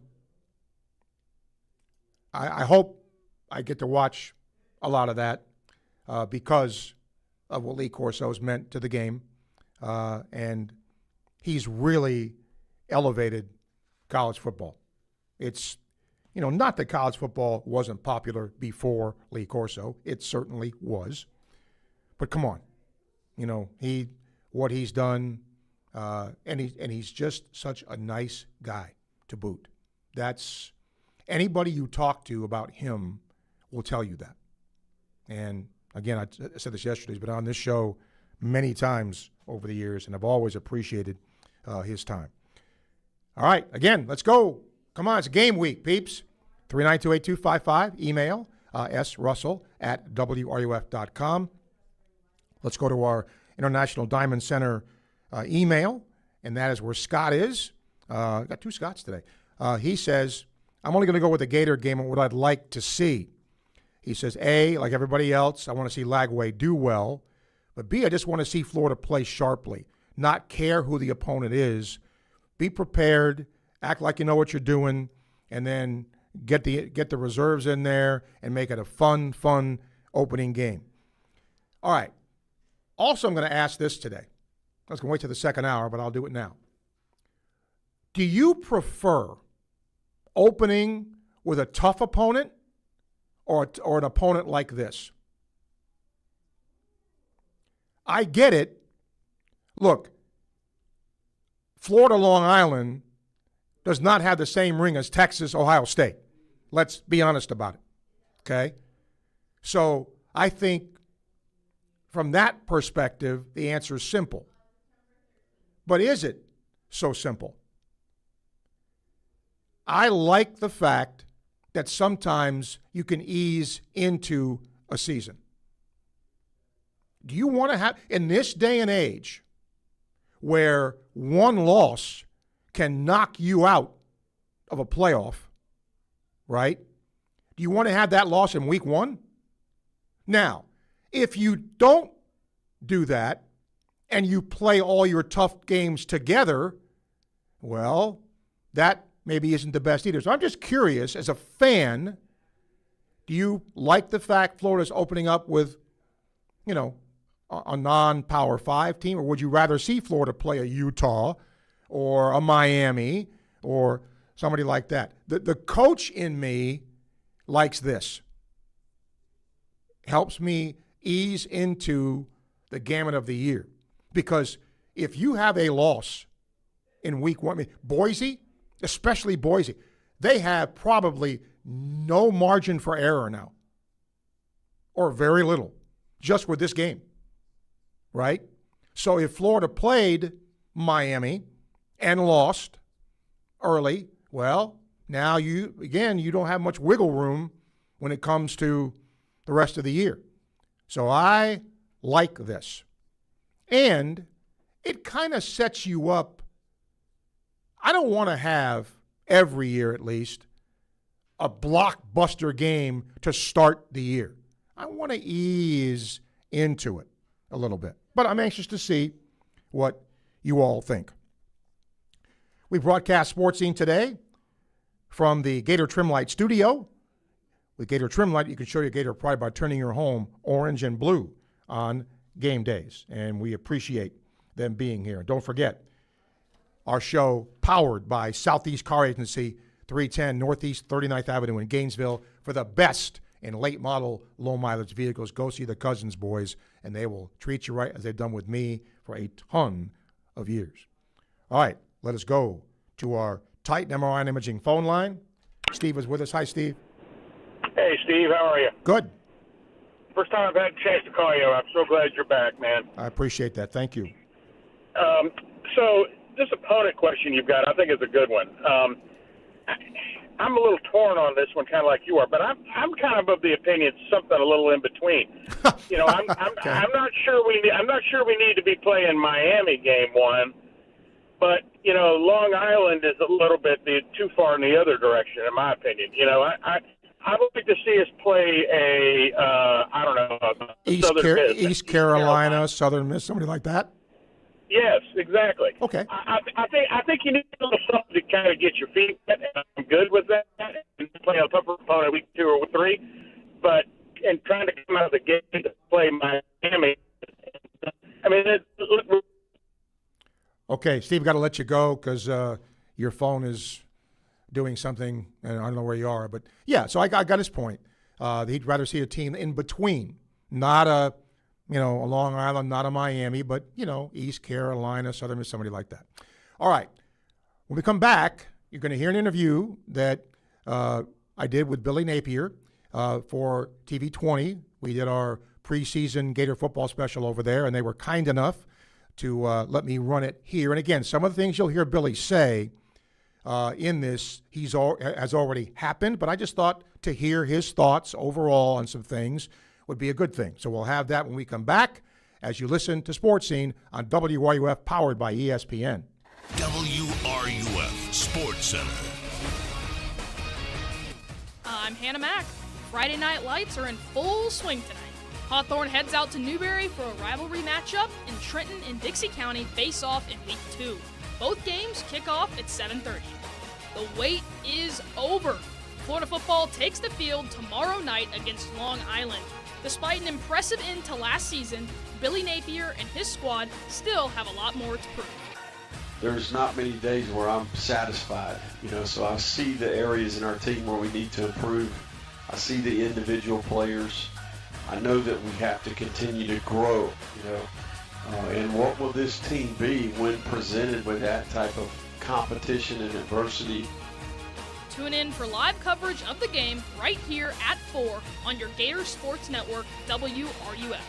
hope I get to watch a lot of that because of what Lee Corso's meant to the game. And he's really elevated college football. It's, not that college football wasn't popular before Lee Corso. It certainly was. But come on, what he's done, and he's just such a nice guy to boot. That's anybody you talk to about him will tell you that. And again, I said this yesterday, he's been on this show many times over the years, and I've always appreciated his time. All right, again, let's go. Come on, it's game week, peeps. 392-8255. Email srussell@wruf.com. Let's go to our International Diamond Center email, and that is where Scott is. Got two Scotts today. He says, I'm only going to go with the Gator game and what I'd like to see. He says, A, like everybody else, I want to see Lagway do well. But B, I just want to see Florida play sharply, not care who the opponent is. Be prepared, act like you know what you're doing, and then get the reserves in there and make it a fun opening game. All right. Also, I'm going to ask this today. I was going to wait till the second hour, but I'll do it now. Do you prefer opening with a tough opponent or an opponent like this? I get it. Look, Florida Long Island does not have the same ring as Texas Ohio State. Let's be honest about it. Okay? So I think from that perspective, the answer is simple. But is it so simple? I like the fact that sometimes you can ease into a season. Do you want to have, in this day and age, where one loss can knock you out of a playoff, right? Do you want to have that loss in week one? Now, if you don't do that and you play all your tough games together, well, that maybe isn't the best either. So I'm just curious, as a fan, do you like the fact Florida's opening up with, a non-Power 5 team, or would you rather see Florida play a Utah or a Miami or somebody like that? The coach in me likes this. Helps me ease into the gamut of the year. Because if you have a loss in week one, Boise, especially Boise, they have probably no margin for error now, or very little, just with this game, right? So if Florida played Miami and lost early, well, now you don't have much wiggle room when it comes to the rest of the year. So I like this. And it kind of sets you up. I don't want to have, every year at least, a blockbuster game to start the year. I want to ease into it a little bit. But I'm anxious to see what you all think. We broadcast Sports Scene today from the Gator Trimlight studio. With Gator Trimlight, you can show your Gator pride by turning your home orange and blue on game days. And we appreciate them being here. Don't forget, our show powered by Southeast Car Agency, 310 Northeast 39th Avenue in Gainesville. For the best in late model, low mileage vehicles, go see the Cousins boys, and they will treat you right as they've done with me for a ton of years. All right, let us go to our Titan MRI and Imaging phone line. Steve is with us. Hi, Steve. Hey, Steve. How are you? Good. First time I've had a chance to call you. I'm so glad you're back, man. I appreciate that. Thank you. So this opponent question you've got, I think, is a good one. I'm a little torn on this one, kind of like you are, but I'm kind of the opinion something a little in between. I'm not sure we need to be playing Miami game one, but Long Island is a little bit too far in the other direction, in my opinion. I would like to see us play East Carolina, Southern Miss, somebody like that. Yes, exactly. Okay. I think you need a little something to kind of get your feet wet, and I'm good with that. And play a tougher opponent week 2 or 3, but trying to come out of the gate to play Miami. I mean, okay, Steve, got to let you go because your phone is doing something, and I don't know where you are, but yeah. So I got his point. He'd rather see a team in between, not a Long Island, not a Miami, but, East Carolina, Southern Miss, somebody like that. All right. When we come back, you're going to hear an interview that I did with Billy Napier for TV 20. We did our preseason Gator football special over there, and they were kind enough to let me run it here. And again, some of the things you'll hear Billy say in this has already happened, but I just thought to hear his thoughts overall on some things would be a good thing. So we'll have that when we come back as you listen to Sports Scene on WRUF, powered by ESPN. WRUF Sports Center. I'm Hannah Mack. Friday Night Lights are in full swing tonight. Hawthorne heads out to Newberry for a rivalry matchup, and Trenton and Dixie County face off in Week 2. Both games kick off at 7:30. The wait is over. Florida football takes the field tomorrow night against Long Island. Despite an impressive end to last season, Billy Napier and his squad still have a lot more to prove. There's not many days where I'm satisfied, so I see the areas in our team where we need to improve. I see the individual players. I know that we have to continue to grow, and what will this team be when presented with that type of competition and adversity? Tune in for live coverage of the game right here at 4 on your Gator Sports Network, WRUF.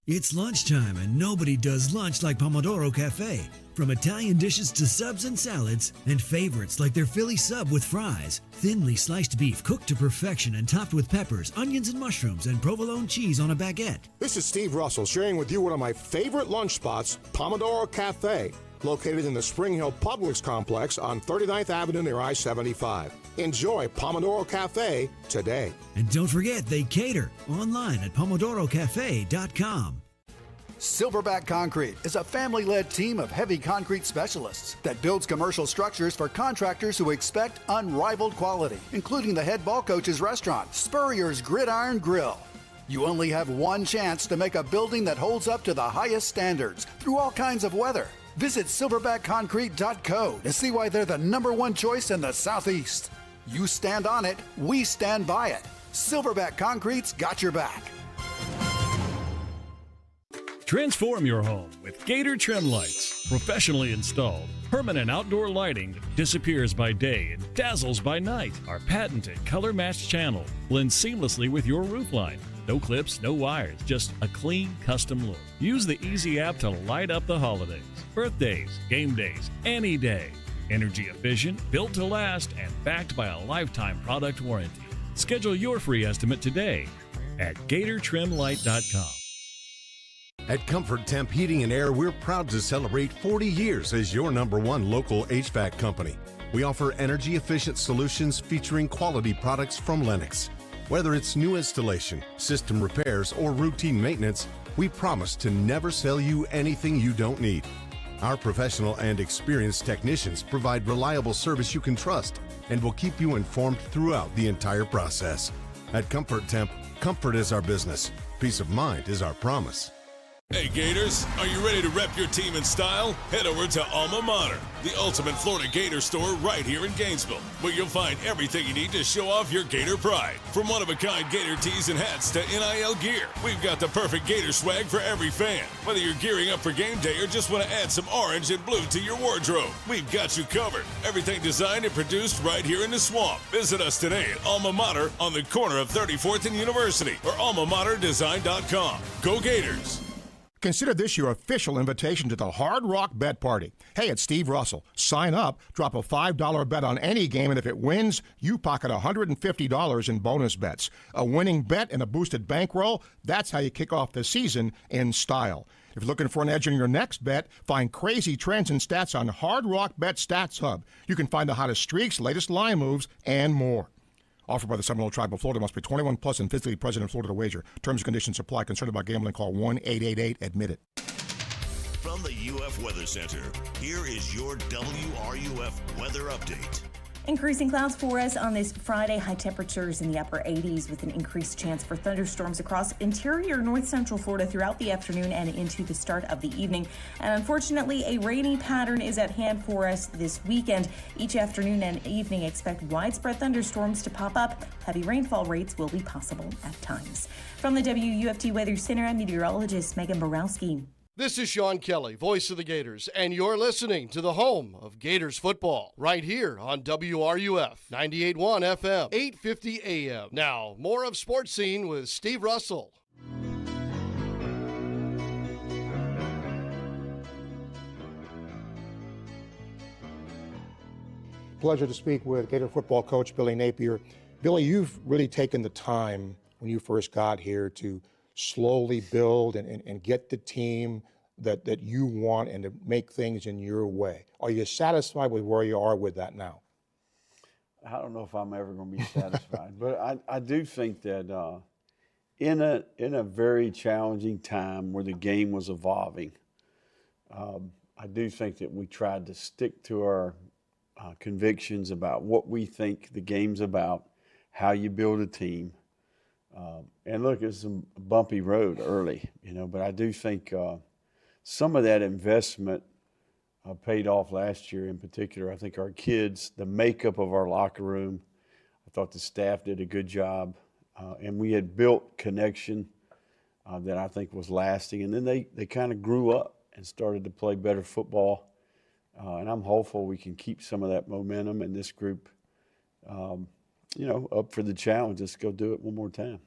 It's lunchtime, and nobody does lunch like Pomodoro Cafe. From Italian dishes to subs and salads, and favorites like their Philly sub with fries, thinly sliced beef cooked to perfection and topped with peppers, onions and mushrooms, and provolone cheese on a baguette. This is Steve Russell sharing with you one of my favorite lunch spots, Pomodoro Cafe, located in the Spring Hill Publix complex on 39th Avenue near I-75. Enjoy Pomodoro Cafe today. And don't forget, they cater online at pomodorocafe.com. Silverback Concrete is a family-led team of heavy concrete specialists that builds commercial structures for contractors who expect unrivaled quality, including the head ball coach's restaurant, Spurrier's Gridiron Grill. You only have one chance to make a building that holds up to the highest standards through all kinds of weather. Visit silverbackconcrete.co to see why they're the #1 choice in the Southeast. You stand on it, we stand by it. Silverback Concrete's got your back. Transform your home with Gator Trim Lights. Professionally installed, permanent outdoor lighting that disappears by day and dazzles by night. Our patented color-matched channel blends seamlessly with your roof line. No clips, no wires, just a clean, custom look. Use the easy app to light up the holidays, birthdays, game days, any day. Energy efficient, built to last, and backed by a lifetime product warranty. Schedule your free estimate today at GatorTrimLight.com. At Comfort Temp Heating and Air, we're proud to celebrate 40 years as your #1 local HVAC company. We offer energy-efficient solutions featuring quality products from Lennox. Whether it's new installation, system repairs, or routine maintenance, we promise to never sell you anything you don't need. Our professional and experienced technicians provide reliable service you can trust and will keep you informed throughout the entire process. At Comfort Temp, comfort is our business. Peace of mind is our promise. Hey Gators, are you ready to rep your team in style? Head over to Alma Mater, the ultimate Florida Gator store right here in Gainesville, where you'll find everything you need to show off your Gator pride. From one-of-a-kind Gator tees and hats to NIL gear, we've got the perfect Gator swag for every fan. Whether you're gearing up for game day or just want to add some orange and blue to your wardrobe, we've got you covered. Everything designed and produced right here in the swamp. Visit us today at Alma Mater on the corner of 34th and University or almamaterdesign.com. Go Gators! Consider this your official invitation to the Hard Rock Bet Party. Hey, it's Steve Russell. Sign up, drop a $5 bet on any game, and if it wins, you pocket $150 in bonus bets. A winning bet and a boosted bankroll, that's how you kick off the season in style. If you're looking for an edge in your next bet, find crazy trends and stats on Hard Rock Bet Stats Hub. You can find the hottest streaks, latest line moves, and more. Offered by the Seminole Tribe of Florida. Must be 21 plus and physically present in Florida to wager. Terms and conditions apply. Concerned about gambling? Call 1-888-ADMIT-IT. From the UF Weather Center, here is your WRUF weather update. Increasing clouds for us on this Friday. High temperatures in the upper 80s with an increased chance for thunderstorms across interior north central Florida throughout the afternoon and into the start of the evening. And unfortunately, a rainy pattern is at hand for us this weekend. Each afternoon and evening, expect widespread thunderstorms to pop up. Heavy rainfall rates will be possible at times. From the WUFT Weather Center, I'm meteorologist Megan Borowski. This is Sean Kelly, voice of the Gators, and you're listening to the home of Gators football, right here on WRUF, 98.1 FM, 850 AM. Now, more of Sports Scene with Steve Russell. Pleasure to speak with Gator football coach Billy Napier. Billy, you've really taken the time when you first got here to slowly build and get the team that you want and to make things in your way. Are you satisfied with where you are with that now? I don't know if I'm ever going to be satisfied, but I do think that in a very challenging time where the game was evolving, I do think that we tried to stick to our convictions about what we think the game's about, how you build a team. And look, it's a bumpy road early, but I do think some of that investment paid off last year in particular. I think our kids, the makeup of our locker room, I thought the staff did a good job. And we had built connection that I think was lasting. And then they kind of grew up and started to play better football. And I'm hopeful we can keep some of that momentum in this group, up for the challenge. Let's go do it one more time.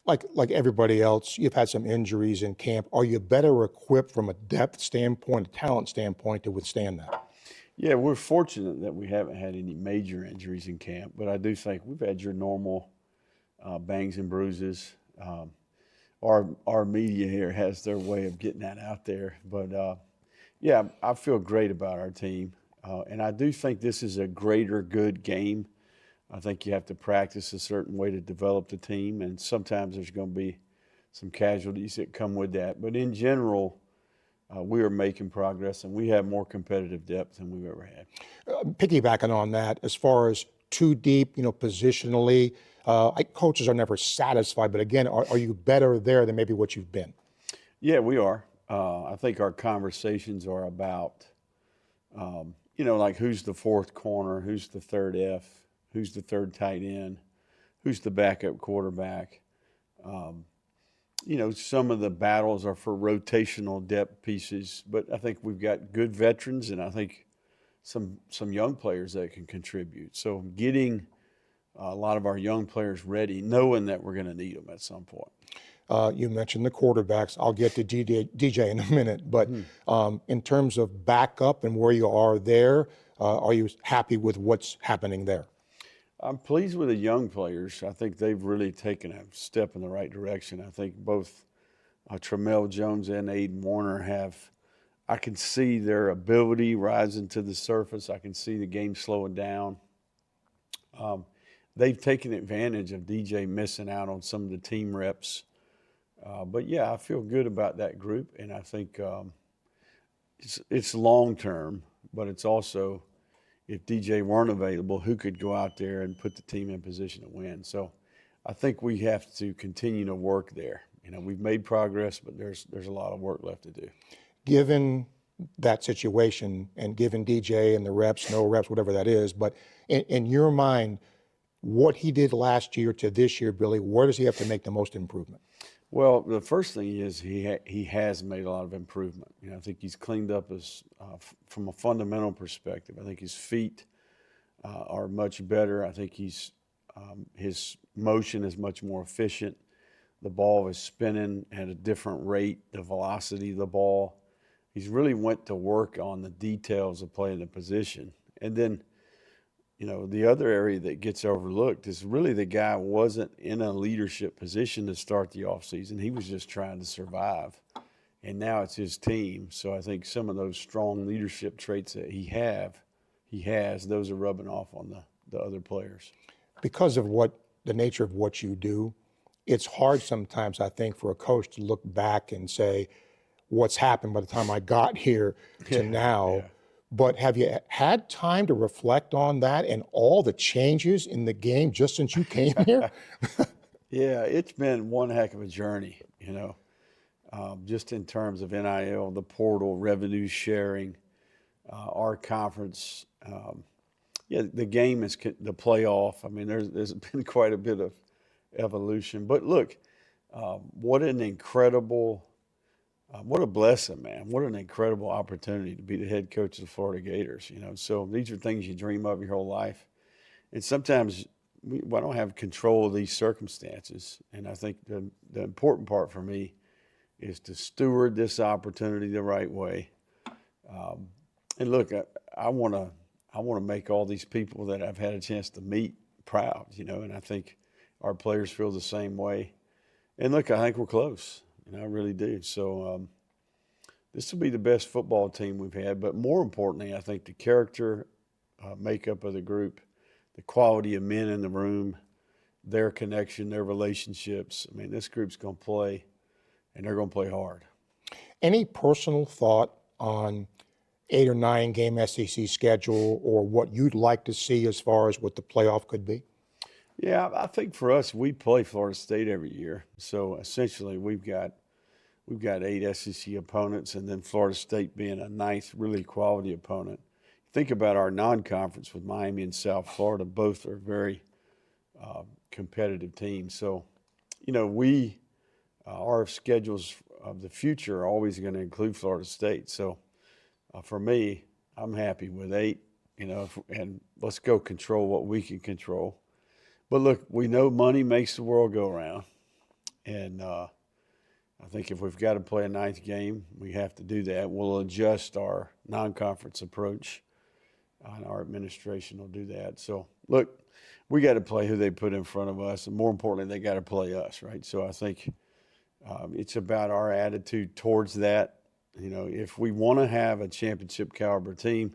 Like everybody else, you've had some injuries in camp. Are you better equipped from a depth standpoint, a talent standpoint to withstand that? Yeah, we're fortunate that we haven't had any major injuries in camp, but I do think we've had your normal bangs and bruises. Our media here has their way of getting that out there. But, yeah, I feel great about our team. And I do think this is a greater good game. I think you have to practice a certain way to develop the team, and sometimes there's going to be some casualties that come with that. But in general, we are making progress, and we have more competitive depth than we've ever had. Piggybacking on that, as far as too deep, positionally, coaches are never satisfied. But again, are you better there than maybe what you've been? Yeah, we are. I think our conversations are about, like who's the fourth corner, who's the third F, who's the third tight end, who's the backup quarterback. Some of the battles are for rotational depth pieces, but I think we've got good veterans and I think some young players that can contribute. So getting a lot of our young players ready, knowing that we're going to need them at some point. You mentioned the quarterbacks. I'll get to DJ in a minute. But in terms of backup and where you are there, are you happy with what's happening there? I'm pleased with the young players. I think they've really taken a step in the right direction. I think both Tramel Jones and Aiden Warner I can see their ability rising to the surface. I can see the game slowing down. They've taken advantage of DJ missing out on some of the team reps. But, yeah, I feel good about that group, and I think it's long-term, but it's also if DJ weren't available, who could go out there and put the team in position to win. So I think we have to continue to work there. We've made progress, but there's a lot of work left to do. Given that situation and given DJ and the reps, no reps, whatever that is, but in your mind, what he did last year to this year, Billy, where does he have to make the most improvement? Well, the first thing is he has made a lot of improvement. I think he's cleaned up from a fundamental perspective. I think his feet are much better. I think his motion is much more efficient. The ball is spinning at a different rate, the velocity of the ball. He's really went to work on the details of playing the position. And then, the other area that gets overlooked is really the guy wasn't in a leadership position to start the offseason. He was just trying to survive. And now it's his team. So I think some of those strong leadership traits that he has, those are rubbing off on the other players. Because of the nature of what you do, it's hard sometimes, I think, for a coach to look back and say, what's happened by the time I got here to now. Yeah. But have you had time to reflect on that and all the changes in the game just since you came here? Yeah, it's been one heck of a journey, just in terms of NIL, the portal, revenue sharing, our conference. The game is the playoff. I mean, there's been quite a bit of evolution. But look, what an incredible what a blessing, man. What an incredible opportunity to be the head coach of the Florida Gators. So these are things you dream of your whole life. And sometimes we don't have control of these circumstances. And I think the important part for me is to steward this opportunity the right way. And look, I want to I want to make all these people that I've had a chance to meet proud, and I think our players feel the same way. And look, I think we're close, I really do. So this will be the best football team we've had, but more importantly, I think the character makeup of the group, the quality of men in the room, their connection, their relationships. I mean, this group's going to play, and they're going to play hard. Any personal thought on 8 or 9 game SEC schedule, or what you'd like to see as far as what the playoff could be? Yeah, I think for us, we play Florida State every year. So essentially, we've got 8 SEC opponents, and then Florida State being a nice, really quality opponent. Think about our non-conference with Miami and South Florida. Both are very competitive teams. So, our schedules of the future are always going to include Florida State. So, for me, I'm happy with 8, and let's go control what we can control. But look, we know money makes the world go around. And I think if we've got to play a 9th game, we have to do that. We'll adjust our non-conference approach, and our administration will do that. So, look, we got to play who they put in front of us, and more importantly, they got to play us, right? So I think it's about our attitude towards that. If we want to have a championship caliber team,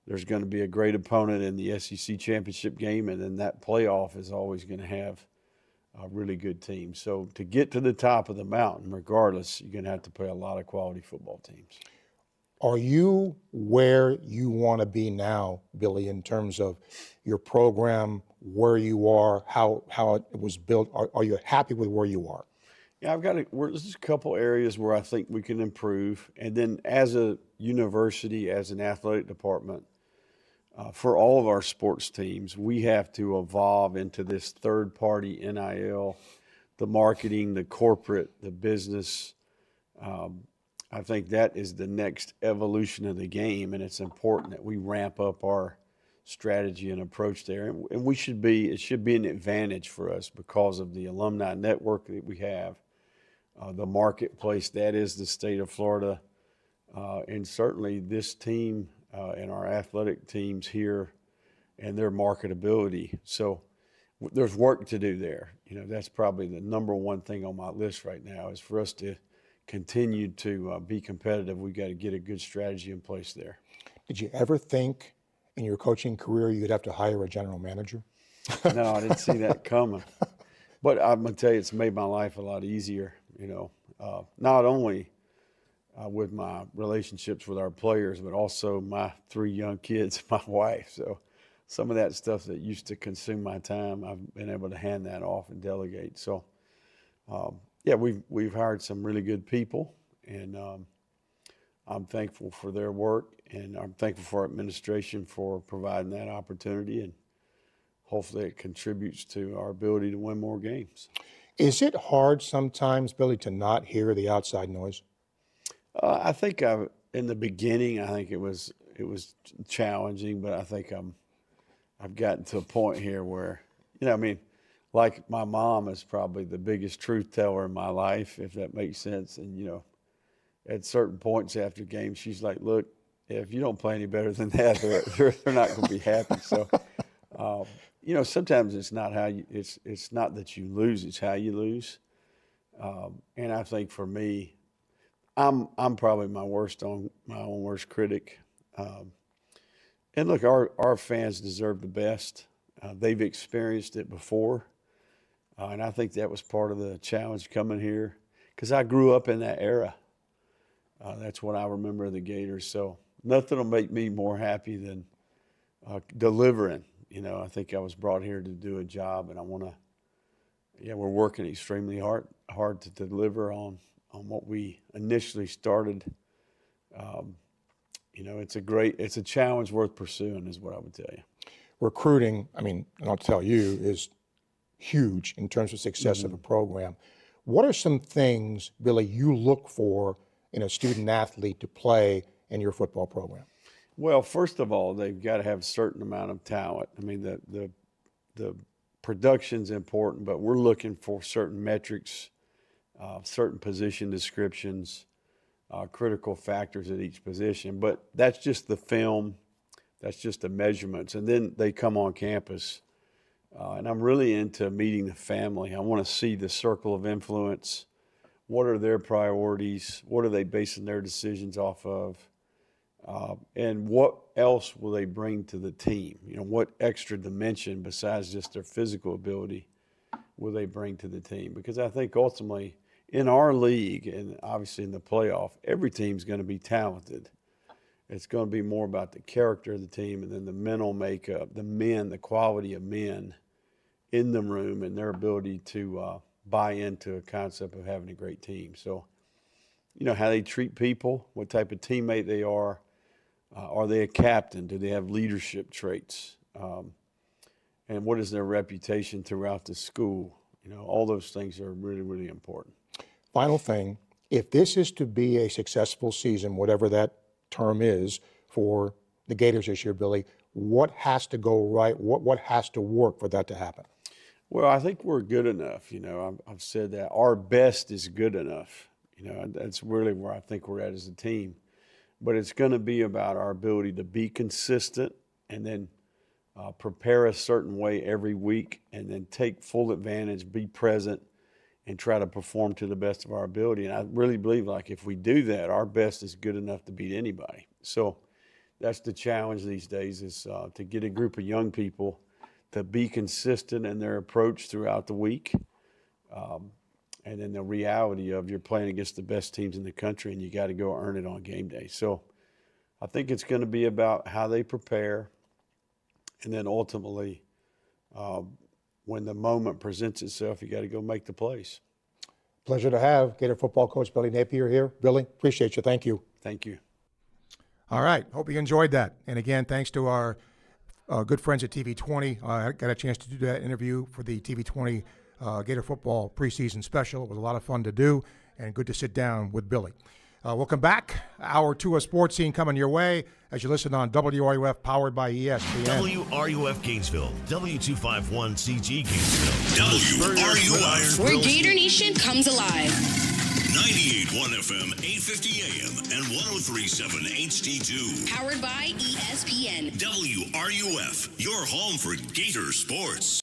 there's going to be a great opponent in the SEC championship game, and then that playoff is always going to have a really good team. So to get to the top of the mountain, regardless, you're going to have to play a lot of quality football teams. Are you where you want to be now, Billy, in terms of your program, where you are, how it was built? Are you happy with where you are? Yeah, there's a couple areas where I think we can improve. And then as a university, as an athletic department, for all of our sports teams, we have to evolve into this third-party NIL, the marketing, the corporate, the business. I think that is the next evolution of the game, and it's important that we ramp up our strategy and approach there. And it should be an advantage for us because of the alumni network that we have, the marketplace that is the state of Florida, and certainly this team and our athletic teams here and their marketability. So there's work to do there. That's probably the number one thing on my list right now is for us to continue to be competitive. We got to get a good strategy in place there. Did you ever think in your coaching career you'd have to hire a general manager? No, I didn't see that coming. But I'm going to tell you, it's made my life a lot easier, not only with my relationships with our players, but also my 3 young kids, my wife. So some of that stuff that used to consume my time, I've been able to hand that off and delegate. So, we've hired some really good people, and I'm thankful for their work, and I'm thankful for our administration for providing that opportunity, and hopefully it contributes to our ability to win more games. Is it hard sometimes, Billy, to not hear the outside noise? I think in the beginning, I think it was challenging, but I think I've gotten to a point here where, like my mom is probably the biggest truth teller in my life, if that makes sense. And, at certain points after games, she's like, look, if you don't play any better than that, they're not going to be happy. So, sometimes it's not it's not that you lose, it's how you lose. And I think for me, I'm probably my own worst critic. And look, our fans deserve the best. They've experienced it before. And I think that was part of the challenge coming here because I grew up in that era. That's what I remember of the Gators. So nothing will make me more happy than delivering. I think I was brought here to do a job, and we're working extremely hard to deliver on what we initially started. It's a challenge worth pursuing is what I would tell you. Recruiting, I'll tell you, is huge in terms of success of a program. What are some things, Billy, you look for in a student athlete to play in your football program? Well, first of all, they've got to have a certain amount of talent. The production's important, but we're looking for certain metrics, certain position descriptions, critical factors at each position. But that's just the film That's just the measurements. And then they come on campus. And I'm really into meeting the family. I want to see the circle of influence. What are their priorities? What are they basing their decisions off of? And what else will they bring to the team? You know, what extra dimension besides just their physical ability will they bring to the team? Because I think ultimately in our league and obviously in the playoff, every team's going to be talented. It's going to be more about the character of the team and then the mental makeup, the men, the quality of men in the room and their ability to buy into a concept of having a great team. So, you know, how they treat people, what type of teammate they are they a captain? Do they have leadership traits? And what is their reputation throughout the school? You know, all those things are really, really important. Final thing, if this is to be a successful season, whatever that term is for the Gators this year, Billy, what has to go right? What has to work for that to happen? Well, I think we're good enough. You know, I've said that our best is good enough. You know, that's really where I think we're at as a team. But it's going to be about our ability to be consistent and then prepare a certain way every week and then take full advantage, be present, and try to perform to the best of our ability. And I really believe, like, if we do that, our best is good enough to beat anybody. So that's the challenge these days, is to get a group of young people to be consistent in their approach throughout the week. And then the reality of you're playing against the best teams in the country and you got to go earn it on game day. So I think it's going to be about how they prepare. And then ultimately, when the moment presents itself, you got to go make the plays. Pleasure to have Gator football coach Billy Napier here. Billy, appreciate you. Thank you. Thank you. All right. Hope you enjoyed that. And again, thanks to our good friends at TV20. I got a chance to do that interview for the TV20 Gator football preseason special. It was a lot of fun to do and good to sit down with Billy. Welcome back. Hour 2 of Sports Scene coming your way as you listen on WRUF, powered by ESPN. WRUF Gainesville, W251CG Gainesville. WRUF, where Gator Nation comes alive. 98.1 FM, 850 AM, and 103.7 HD2. Powered by ESPN. WRUF, your home for Gator sports.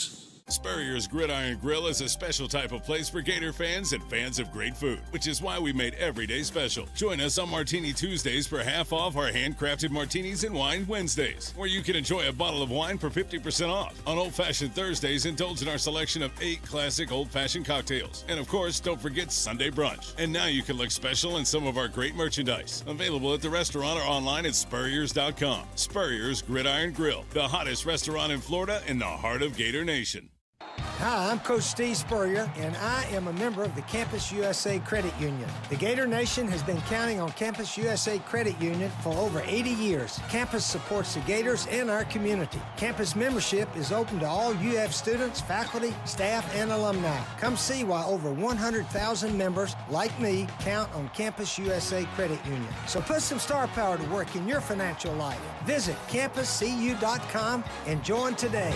Spurrier's Gridiron Grill is a special type of place for Gator fans and fans of great food, which is why we made every day special. Join us on Martini Tuesdays for half off our handcrafted martinis and wine Wednesdays, where you can enjoy a bottle of wine for 50% off. On Old Fashioned Thursdays, indulge in our selection of 8 classic old-fashioned cocktails. And of course, don't forget Sunday brunch. And now you can look special in some of our great merchandise. Available at the restaurant or online at Spurriers.com. Spurrier's Gridiron Grill, the hottest restaurant in Florida in the heart of Gator Nation. Hi, I'm Coach Steve Spurrier, and I am a member of the Campus USA Credit Union. The Gator Nation has been counting on Campus USA Credit Union for over 80 years. Campus supports the Gators and our community. Campus membership is open to all UF students, faculty, staff, and alumni. Come see why over 100,000 members, like me, count on Campus USA Credit Union. So put some star power to work in your financial life. Visit campuscu.com and join today.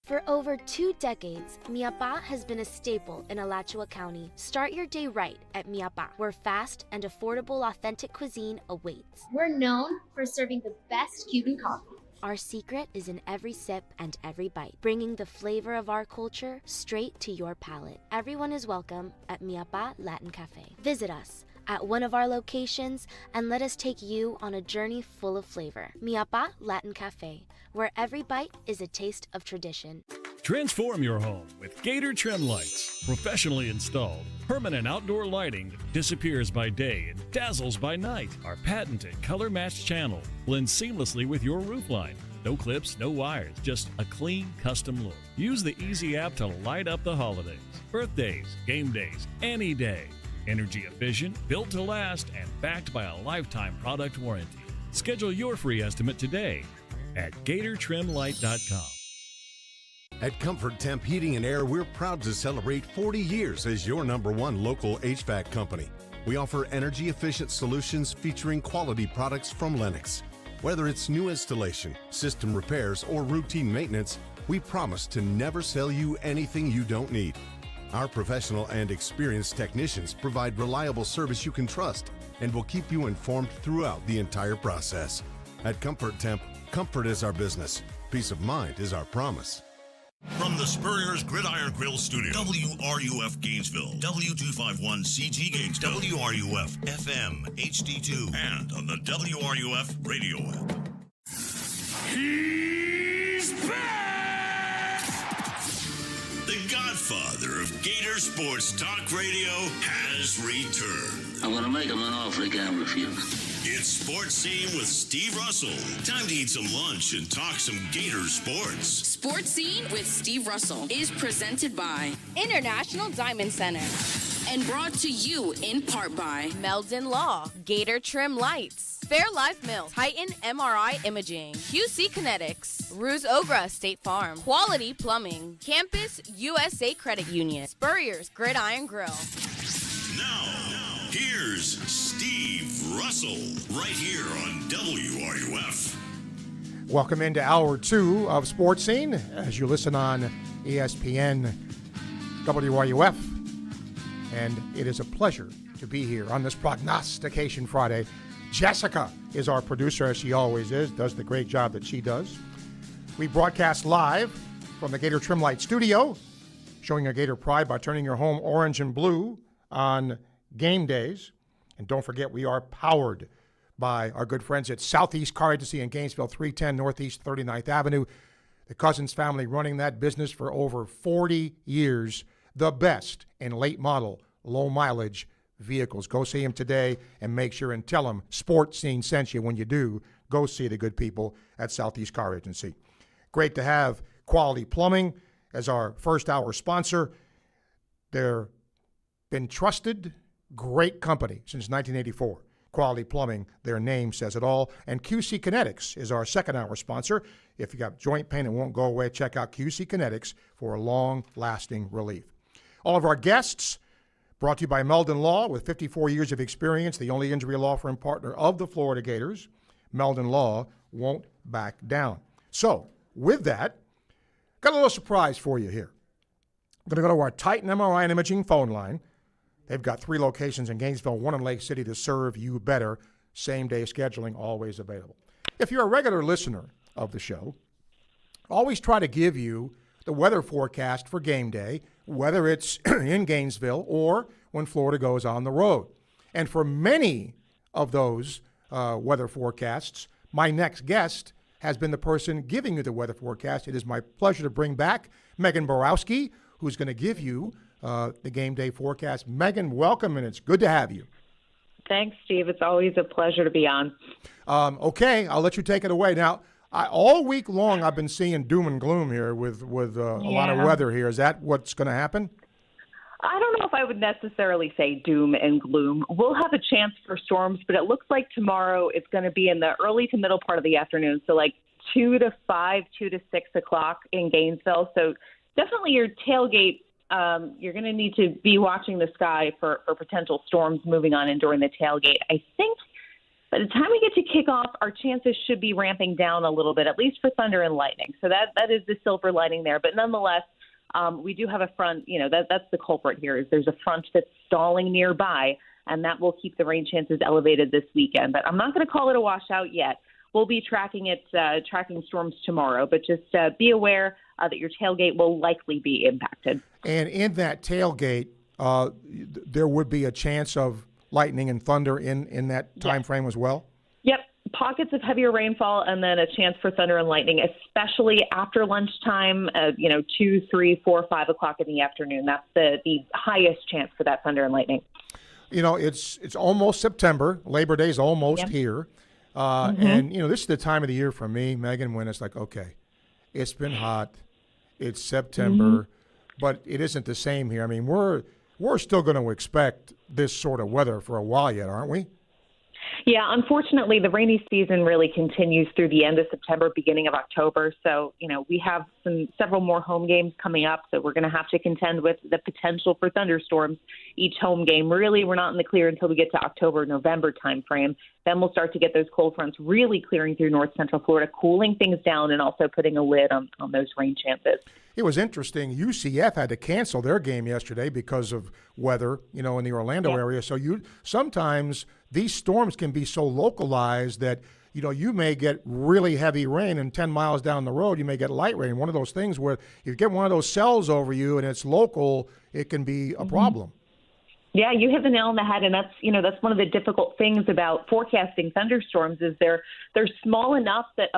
For over 2 decades, Miapa has been a staple in Alachua County. Start your day right at Miapa, where fast and affordable authentic cuisine awaits. We're known for serving the best Cuban coffee. Our secret is in every sip and every bite, bringing the flavor of our culture straight to your palate. Everyone is welcome at Miapa Latin Cafe. Visit us at one of our locations and let us take you on a journey full of flavor. Miapa Latin Cafe, where every bite is a taste of tradition. Transform your home with Gator Trim Lights. Professionally installed, permanent outdoor lighting that disappears by day and dazzles by night. Our patented color match channel blends seamlessly with your roof line. No clips, no wires, just a clean, custom look. Use the easy app to light up the holidays, birthdays, game days, any day. Energy efficient, built to last, and backed by a lifetime product warranty. Schedule your free estimate today at GatorTrimLight.com. At Comfort Temp Heating and Air, we're proud to celebrate 40 years as your #1 local HVAC company. We offer energy-efficient solutions featuring quality products from Lennox. Whether it's new installation, system repairs, or routine maintenance, we promise to never sell you anything you don't need. Our professional and experienced technicians provide reliable service you can trust and will keep you informed throughout the entire process. At Comfort Temp, comfort is our business. Peace of mind is our promise. From the Spurrier's Gridiron Grill Studio, WRUF Gainesville, W251CG Gainesville, WRUF FM HD2, and on the WRUF radio app. He's back! The godfather of Gator Sports Talk Radio has returned. I'm going to make him an offer he can't refuse. It's Sports Scene with Steve Russell. Time to eat some lunch and talk some Gator sports. Sports Scene with Steve Russell is presented by International Diamond Center and brought to you in part by Meldon Law, Gator Trim Lights, Fairlife Mills, Titan MRI Imaging, QC Kinetics, Ruse Ogra State Farm, Quality Plumbing, Campus USA Credit Union, Spurrier's Gridiron Grill. Now, here's Steve Russell right here on WRUF. Welcome into Hour 2 of Sports Scene as you listen on ESPN WRUF. And it is a pleasure to be here on this Prognostication Friday. Jessica is our producer, as she always is, does the great job that she does. We broadcast live from the Gator Trim Light Studio, showing your Gator pride by turning your home orange and blue on game days. And don't forget, we are powered by our good friends at Southeast Car Agency in Gainesville, 310 Northeast 39th Avenue. The Cousins family running that business for over 40 years. The best in late model, low mileage vehicles. Go see them today and make sure and tell them Sports Scene sent you. When you do, go see the good people at Southeast Car Agency. Great to have Quality Plumbing as our first hour sponsor. They're been trusted, great company since 1984. Quality Plumbing, their name says it all. And QC Kinetics is our second hour sponsor. If you got joint pain and won't go away, check out QC Kinetics for a long-lasting relief. All of our guests brought to you by Meldon Law with 54 years of experience, the only injury law firm partner of the Florida Gators. Meldon Law won't back down. So, with that, got a little surprise for you here. I'm going to go to our Titan MRI and Imaging phone line. They've got 3 locations in Gainesville, 1 in Lake City to serve you better. Same-day scheduling always available. If you're a regular listener of the show, always try to give you the weather forecast for game day, whether it's in Gainesville or when Florida goes on the road. And for many of those weather forecasts, my next guest has been the person giving you the weather forecast. It is my pleasure to bring back Megan Borowski, who's going to give you the game day forecast. Megan, welcome, and it's good to have you. Thanks, Steve. It's always a pleasure to be on. Okay, I'll let you take it away. Now, all week long I've been seeing doom and gloom here with a lot of weather here. Is that what's going to happen? I don't know if I would necessarily say doom and gloom. We'll have a chance for storms, but it looks like tomorrow it's going to be in the early to middle part of the afternoon, so like 2 to 5, 2 to 6 o'clock in Gainesville. So definitely your tailgate, you're going to need to be watching the sky for potential storms moving on in during the tailgate. I think by the time we get to kickoff, our chances should be ramping down a little bit, at least for thunder and lightning. So that is the silver lining there. But nonetheless, we do have a front, that's the culprit here, is there's a front that's stalling nearby, and that will keep the rain chances elevated this weekend. But I'm not going to call it a washout yet. We'll be tracking storms tomorrow, but just be aware that your tailgate will likely be impacted. And in that tailgate, there would be a chance of lightning and thunder in that time frame as well? Yep. Pockets of heavier rainfall and then a chance for thunder and lightning, especially after lunchtime, 2, 3, 4, 5 o'clock in the afternoon. That's the highest chance for that thunder and lightning. It's almost September. Labor Day's almost here. And, this is the time of the year for me, Megan, when it's like, okay, it's been hot. It's September, but it isn't the same here. I mean, we're still going to expect this sort of weather for a while yet, aren't we? Yeah, unfortunately, the rainy season really continues through the end of September, beginning of October. So, we have several more home games coming up, so we're going to have to contend with the potential for thunderstorms each home game. Really, we're not in the clear until we get to October, November timeframe. Then we'll start to get those cold fronts really clearing through north central Florida, cooling things down and also putting a lid on those rain chances. It was interesting. UCF had to cancel their game yesterday because of weather, in the Orlando area. So sometimes these storms can be so localized that, you may get really heavy rain and 10 miles down the road, you may get light rain. One of those things where if you get one of those cells over you and it's local, it can be a problem. Yeah, you hit the nail on the head, and that's one of the difficult things about forecasting thunderstorms is they're small enough that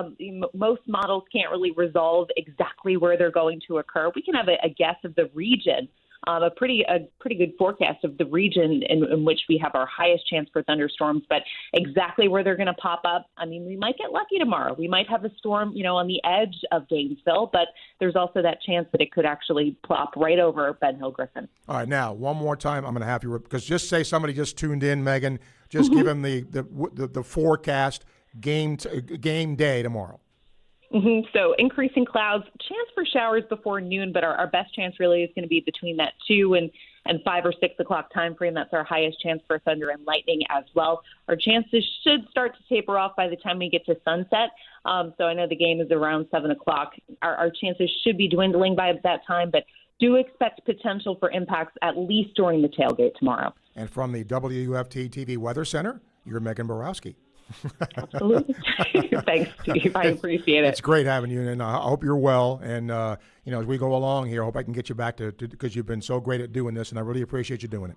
most models can't really resolve exactly where they're going to occur. We can have a guess of the region, a pretty good forecast of the region in which we have our highest chance for thunderstorms, but exactly where they're going to pop up. We might get lucky tomorrow. We might have a storm, on the edge of Gainesville, but there's also that chance that it could actually plop right over Ben Hill Griffin. All right, now one more time, I'm going to have you because just say somebody just tuned in, Megan. Just give them the forecast game day tomorrow. So increasing clouds, chance for showers before noon, but our best chance really is going to be between that 2 and 5 or 6 o'clock time frame. That's our highest chance for thunder and lightning as well. Our chances should start to taper off by the time we get to sunset. So I know the game is around 7 o'clock. Our chances should be dwindling by that time, but do expect potential for impacts at least during the tailgate tomorrow. And from the WFT TV Weather Center, you're Megan Borowski. Absolutely. Thanks, Steve. I appreciate it. It's great having you, and I hope you're well. And, as we go along here, I hope I can get you back to because you've been so great at doing this, and I really appreciate you doing it.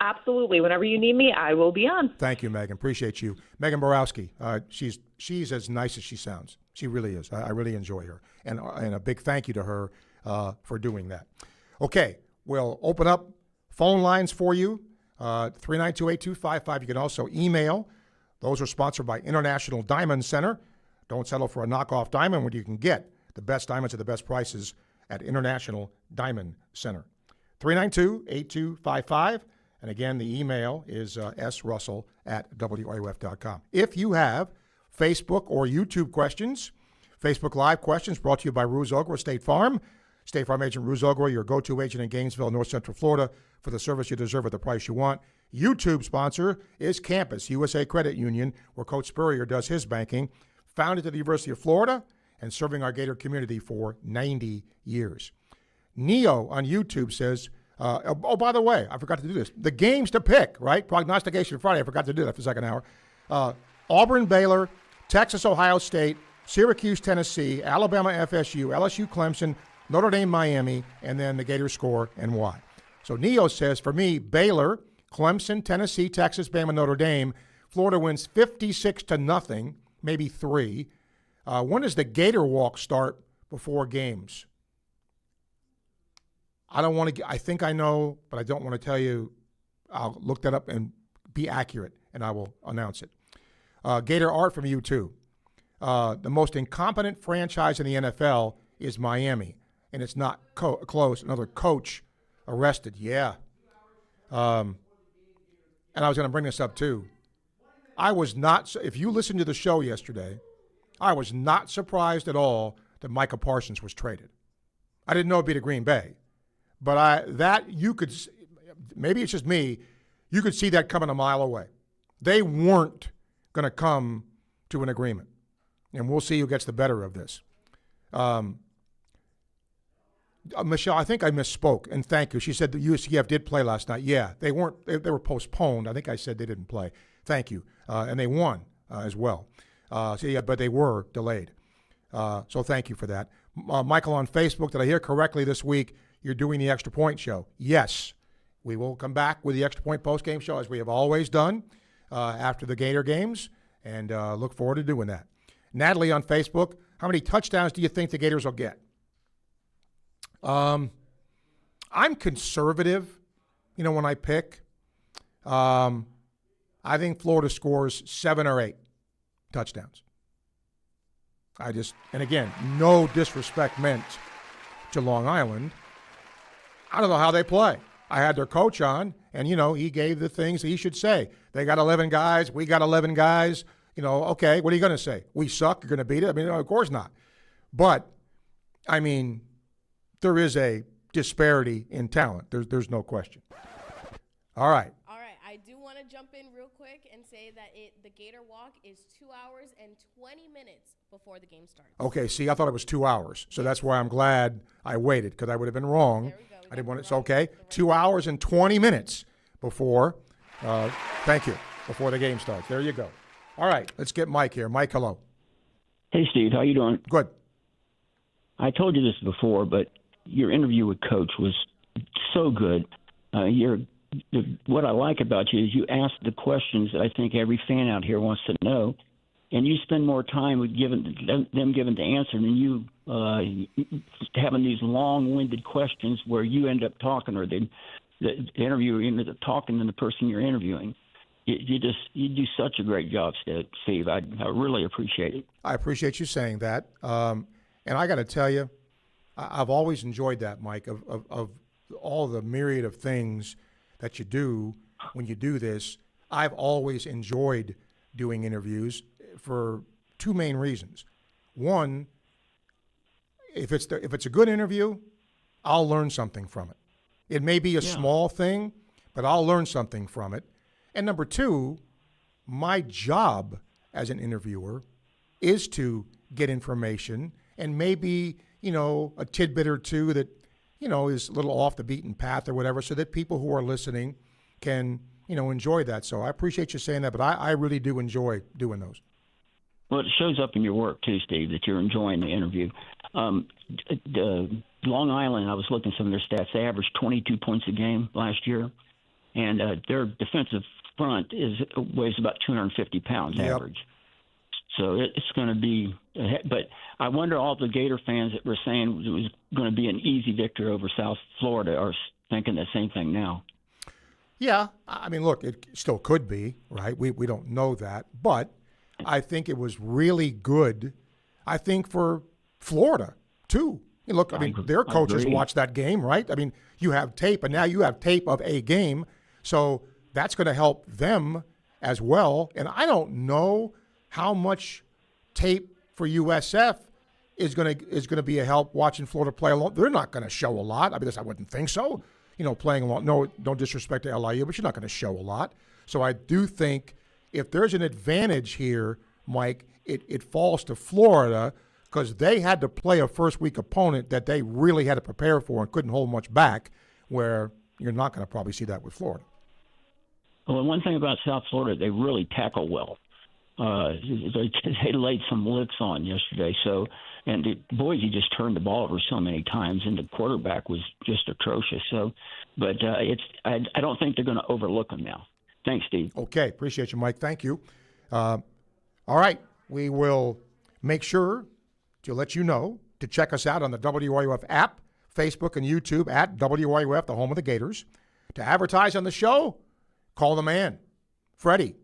Absolutely. Whenever you need me, I will be on. Thank you, Megan. Appreciate you. Megan Borowski, she's as nice as she sounds. She really is. I really enjoy her. And a big thank you to her for doing that. Okay, we'll open up phone lines for you, 392-8255. You can also email. Those are sponsored by International Diamond Center. Don't settle for a knockoff diamond when you can get the best diamonds at the best prices at International Diamond Center. 392-8255. And again, the email is srussell@wruf.com. If you have Facebook or YouTube questions, Facebook Live questions brought to you by Ruse Ogra State Farm. State Farm agent Ruse Ogra, your go-to agent in Gainesville, North Central Florida, for the service you deserve at the price you want. YouTube sponsor is Campus USA Credit Union, where Coach Spurrier does his banking. Founded at the University of Florida and serving our Gator community for 90 years. Neo on YouTube says, by the way, I forgot to do this. The games to pick, right? Prognostication Friday. I forgot to do that for the second hour. Auburn, Baylor, Texas, Ohio State, Syracuse, Tennessee, Alabama, FSU, LSU, Clemson, Notre Dame, Miami, and then the Gators score and why. So Neo says, for me, Baylor, Clemson, Tennessee, Texas, Bama, Notre Dame. Florida wins 56-0, maybe 3. When does the Gator Walk start before games? I think I know, but I don't want to tell you. I'll look that up and be accurate, and I will announce it. Gator Art from you, too. The most incompetent franchise in the NFL is Miami, and it's not close. Another coach arrested. Yeah. And I was going to bring this up, too. I was not, if you listened to the show yesterday, I was not surprised at all that Micah Parsons was traded. I didn't know it'd be to Green Bay. But maybe it's just me, you could see that coming a mile away. They weren't going to come to an agreement. And we'll see who gets the better of this. Michelle, I think I misspoke, and thank you. She said the UCF did play last night. Yeah, they weren't. They were postponed. I think I said they didn't play. Thank you. And they won as well. But they were delayed. So thank you for that. Michael on Facebook, did I hear correctly this week you're doing the Extra Point show? Yes. We will come back with the Extra Point postgame show as we have always done after the Gator games, and look forward to doing that. Natalie on Facebook, how many touchdowns do you think the Gators will get? I'm conservative, when I pick. I think Florida scores 7 or 8 touchdowns. And again, no disrespect meant to Long Island. I don't know how they play. I had their coach on, And, he gave the things that he should say. They got 11 guys. We got 11 guys. Okay, what are you going to say? We suck. You're going to beat it? I mean, of course not. But, there is a disparity in talent. There's no question. All right. I do want to jump in real quick and say that the Gator Walk is 2 hours and 20 minutes before the game starts. Okay, see, I thought it was 2 hours. So that's why I'm glad I waited, because I would have been wrong. There we go. I didn't want it. So, okay, 2 hours and 20 minutes before, thank you, before the game starts. There you go. All right, let's get Mike here. Mike, hello. Hey, Steve, how you doing? Good. I told you this before, but your interview with Coach was so good. What I like about you is you ask the questions that I think every fan out here wants to know, and you spend more time with them giving the answer than you having these long-winded questions where you end up talking, or the interviewer ends up talking than the person you're interviewing. You do such a great job, Steve. I really appreciate it. I appreciate you saying that. And I got to tell you, I've always enjoyed that, Mike, of all the myriad of things that you do when you do this. I've always enjoyed doing interviews for two main reasons. One, if it's a good interview, I'll learn something from it. It may be a small thing, but I'll learn something from it. And number two, my job as an interviewer is to get information and maybe, a tidbit or two that, is a little off the beaten path or whatever, so that people who are listening can, enjoy that. So I appreciate you saying that, but I really do enjoy doing those. Well, it shows up in your work too, Steve, that you're enjoying the interview. Long Island, I was looking at some of their stats. They averaged 22 points a game last year, and their defensive front weighs about 250 pounds average. So it's going to be – but I wonder all the Gator fans that were saying it was going to be an easy victory over South Florida are thinking the same thing now. Yeah. I mean, look, it still could be, right? We don't know that. But I think it was really good, I think, for Florida too. Look, their coaches watched that game, right? I mean, you have tape, and now you have tape of a game. So that's going to help them as well. And I don't know how much tape for USF is going to be a help watching Florida play along. They're not going to show a lot. I mean, I wouldn't think so. Playing along. No, don't disrespect to LIU, but you're not going to show a lot. So I do think if there's an advantage here, Mike, it falls to Florida because they had to play a first-week opponent that they really had to prepare for and couldn't hold much back, where you're not going to probably see that with Florida. Well, and one thing about South Florida, they really tackle well. They laid some licks on yesterday. So, and the Boise just turned the ball over so many times, and the quarterback was just atrocious. So, but I don't think they're going to overlook them now. Thanks, Steve. Okay, appreciate you, Mike. Thank you. All right, we will make sure to let you know to check us out on the WRUF app, Facebook, and YouTube at WRUF, the home of the Gators. To advertise on the show, call the man, Freddie.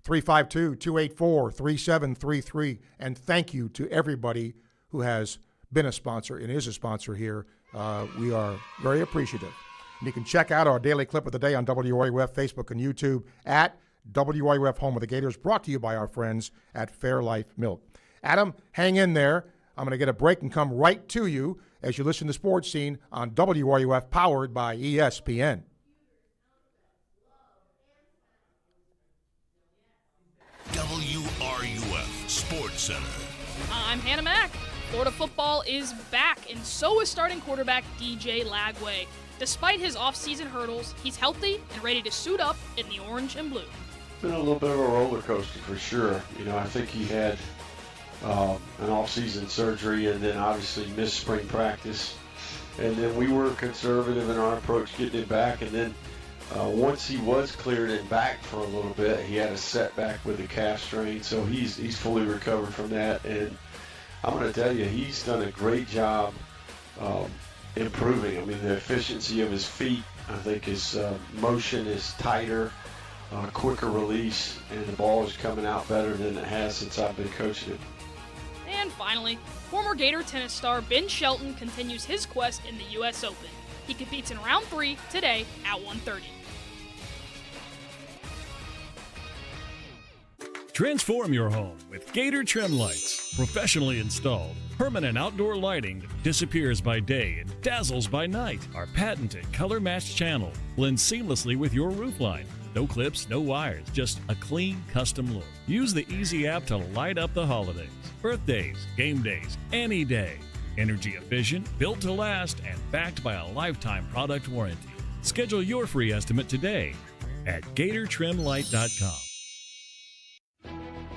352-284-3733. And thank you to everybody who has been a sponsor and is a sponsor here. We are very appreciative. And you can check out our daily clip of the day on WRUF, Facebook, and YouTube at WRUF Home of the Gators, brought to you by our friends at Fairlife Milk. Adam, hang in there. I'm going to get a break and come right to you as you listen to Sports Scene on WRUF, powered by ESPN. WRUF Sports Center. I'm Hannah Mack. Florida football is back, and so is starting quarterback DJ Lagway. Despite his offseason hurdles, he's healthy and ready to suit up in the orange and blue. It's been a little bit of a roller coaster for sure. I think he had an off-season surgery and then obviously missed spring practice. And then we were conservative in our approach getting him back, and then once he was cleared and back for a little bit, he had a setback with the calf strain, so he's fully recovered from that. And I'm going to tell you, he's done a great job improving. I mean, the efficiency of his feet, I think his motion is tighter, quicker release, and the ball is coming out better than it has since I've been coaching him. And finally, former Gator tennis star Ben Shelton continues his quest in the U.S. Open. He competes in round 3 today at 1:30. Transform your home with Gator Trim Lights. Professionally installed, permanent outdoor lighting that disappears by day and dazzles by night. Our patented color match channel blends seamlessly with your roofline. No clips, no wires, just a clean, custom look. Use the Easy app to light up the holidays, birthdays, game days, any day. Energy efficient, built to last, and backed by a lifetime product warranty. Schedule your free estimate today at GatorTrimLight.com.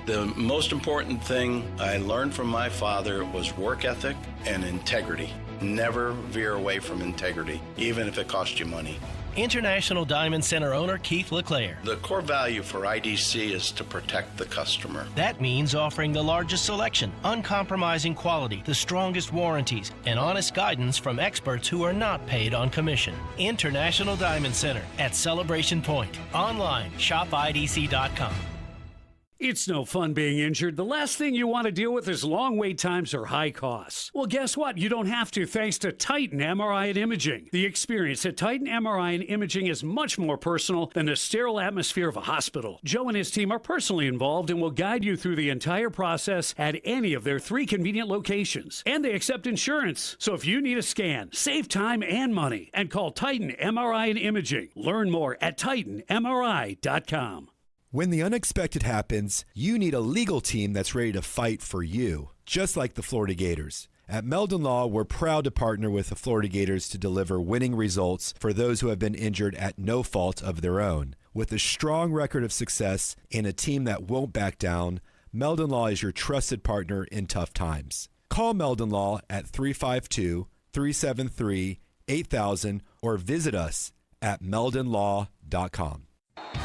The most important thing I learned from my father was work ethic and integrity. Never veer away from integrity, even if it costs you money. International Diamond Center owner Keith LeClaire. The core value for IDC is to protect the customer. That means offering the largest selection, uncompromising quality, the strongest warranties, and honest guidance from experts who are not paid on commission. International Diamond Center at Celebration Point. Online, shopidc.com. It's no fun being injured. The last thing you want to deal with is long wait times or high costs. Well, guess what? You don't have to thanks to Titan MRI and Imaging. The experience at Titan MRI and Imaging is much more personal than the sterile atmosphere of a hospital. Joe and his team are personally involved and will guide you through the entire process at any of their 3 convenient locations. And they accept insurance. So if you need a scan, save time and money and call Titan MRI and Imaging. Learn more at TitanMRI.com. When the unexpected happens, you need a legal team that's ready to fight for you, just like the Florida Gators. At Meldon Law, we're proud to partner with the Florida Gators to deliver winning results for those who have been injured at no fault of their own. With a strong record of success and a team that won't back down, Meldon Law is your trusted partner in tough times. Call Meldon Law at 352-373-8000 or visit us at meldonlaw.com.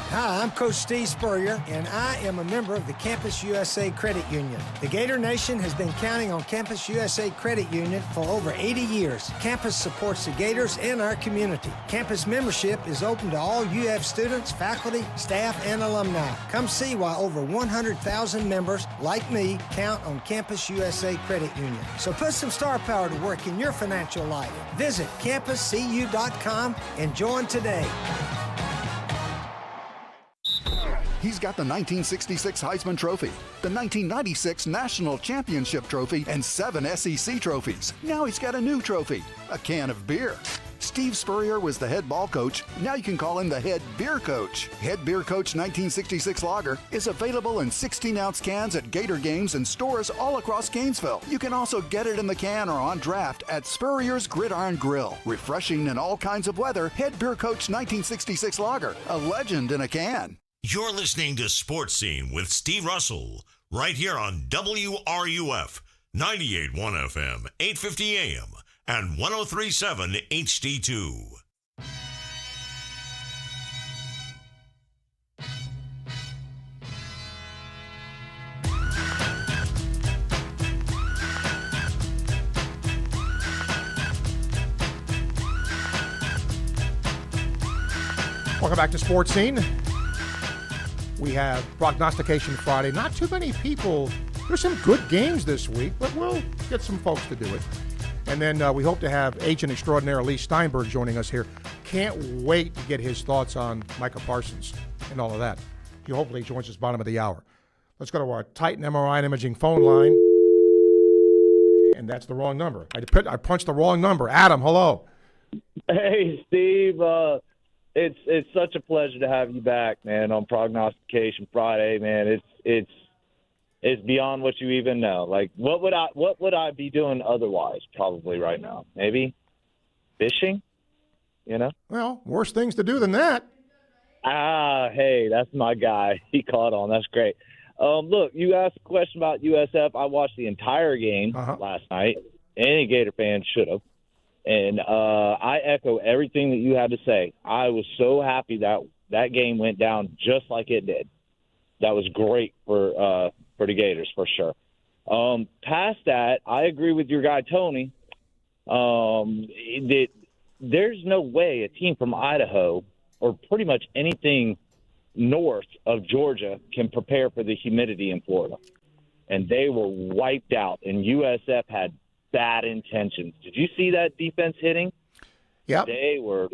Hi, I'm Coach Steve Spurrier, and I am a member of the Campus USA Credit Union. The Gator Nation has been counting on Campus USA Credit Union for over 80 years. Campus supports the Gators and our community. Campus membership is open to all UF students, faculty, staff, and alumni. Come see why over 100,000 members like me count on Campus USA Credit Union. So put some star power to work in your financial life. Visit campuscu.com and join today. He's got the 1966 Heisman Trophy, the 1996 National Championship Trophy, and 7 SEC trophies. Now he's got a new trophy, a can of beer. Steve Spurrier was the head ball coach. Now you can call him the head beer coach. Head Beer Coach 1966 Lager is available in 16-ounce cans at Gator games and stores all across Gainesville. You can also get it in the can or on draft at Spurrier's Gridiron Grill. Refreshing in all kinds of weather, Head Beer Coach 1966 Lager, a legend in a can. You're listening to Sports Scene with Steve Russell, right here on WRUF, 98.1 FM, 850 AM, and 103.7 HD2. Welcome back to Sports Scene. We have Prognostication Friday. Not too many people. There's some good games this week, but we'll get some folks to do it. And then we hope to have Agent Extraordinaire Lee Steinberg joining us here. Can't wait to get his thoughts on Micah Parsons and all of that. He hopefully joins us bottom of the hour. Let's go to our Titan MRI and Imaging phone line. And that's the wrong number. I punched the wrong number. Adam, hello. Hey, Steve. It's such a pleasure to have you back, man, on Prognostication Friday, man. It's beyond what you even know. Like, what would I be doing otherwise? Probably right now, maybe fishing. You know. Well, worse things to do than that. Hey, that's my guy. He caught on. That's great. Look, you asked a question about USF. I watched the entire game last night. Any Gator fan should have. And I echo everything that you had to say. I was so happy that game went down just like it did. That was great for the Gators, for sure. Past that, I agree with your guy, Tony, that there's no way a team from Idaho or pretty much anything north of Georgia can prepare for the humidity in Florida. And they were wiped out, and USF had bad intentions. Did you see that defense hitting? Yeah. They were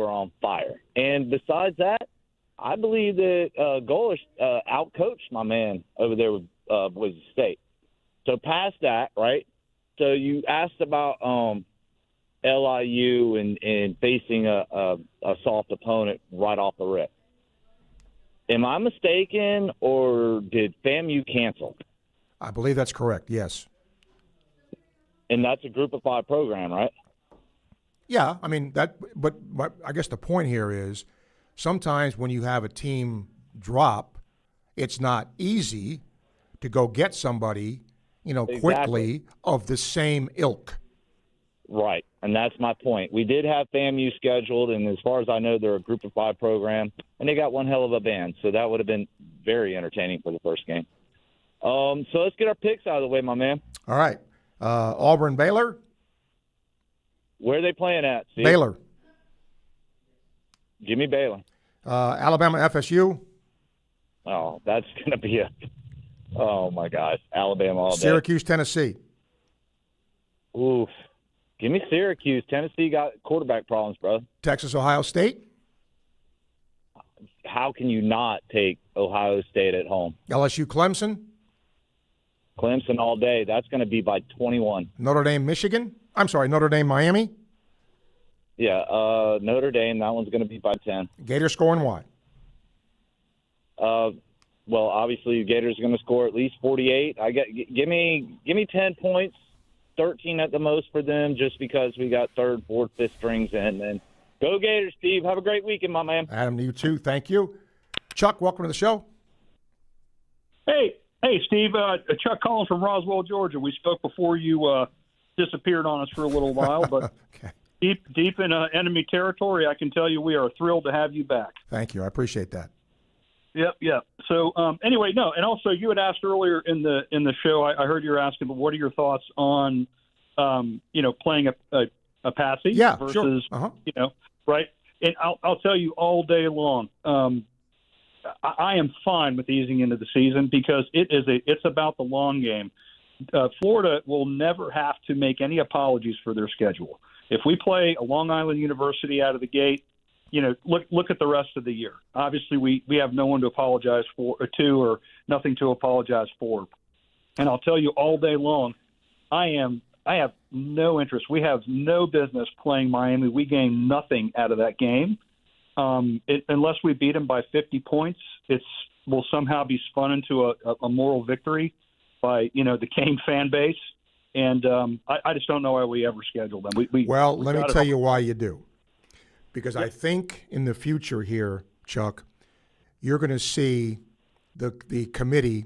on fire. And besides that, I believe that Golish outcoached my man over there with Boise State. So past that, right? So you asked about LIU and facing a soft opponent right off the rip. Am I mistaken, or did FAMU cancel? I believe that's correct, yes. And that's a Group of 5 program, right? Yeah, I mean, but I guess the point here is sometimes when you have a team drop, it's not easy to go get somebody, quickly of the same ilk. Right, and that's my point. We did have FAMU scheduled, and as far as I know, they're a Group of 5 program, and they got one hell of a band, so that would have been very entertaining for the first game. So let's get our picks out of the way, my man. All right. Auburn, Baylor? Where are they playing at, Steve? Baylor. Jimmy Baylor. Alabama, FSU? Oh, that's going to be oh, my gosh, Alabama all day. Syracuse, Tennessee? Oof. Give me Syracuse. Tennessee got quarterback problems, bro. Texas, Ohio State? How can you not take Ohio State at home? LSU, Clemson? Clemson all day. That's going to be by 21. Notre Dame, Michigan? I'm sorry, Notre Dame, Miami? Yeah, Notre Dame, that one's going to be by 10. Gators scoring why? Well, obviously, Gators are going to score at least 48. Give me 10 points, 13 at the most for them, just because we got third, fourth, fifth strings in. And go Gators, Steve. Have a great weekend, my man. Adam, you too. Thank you. Chuck, welcome to the show. Hey, Steve. Chuck Collins from Roswell, Georgia. We spoke before you disappeared on us for a little while, but okay. deep in enemy territory, I can tell you we are thrilled to have you back. Thank you. I appreciate that. Yep. So anyway, no, and also you had asked earlier in the show. I heard you were asking, but what are your thoughts on playing a passing versus sure. Uh-huh. Right? And I'll tell you all day long. I am fine with easing into the season because it's about the long game. Florida will never have to make any apologies for their schedule. If we play a Long Island University out of the gate, look at the rest of the year. Obviously, we have no one to apologize for, or nothing to apologize for. And I'll tell you all day long, I have no interest. We have no business playing Miami. We gain nothing out of that game. Unless we beat them by 50 points, will somehow be spun into a moral victory by the Cane fan base. And I just don't know why we ever schedule them. Let me tell you why you do. Because I think in the future here, Chuck, you're going to see the committee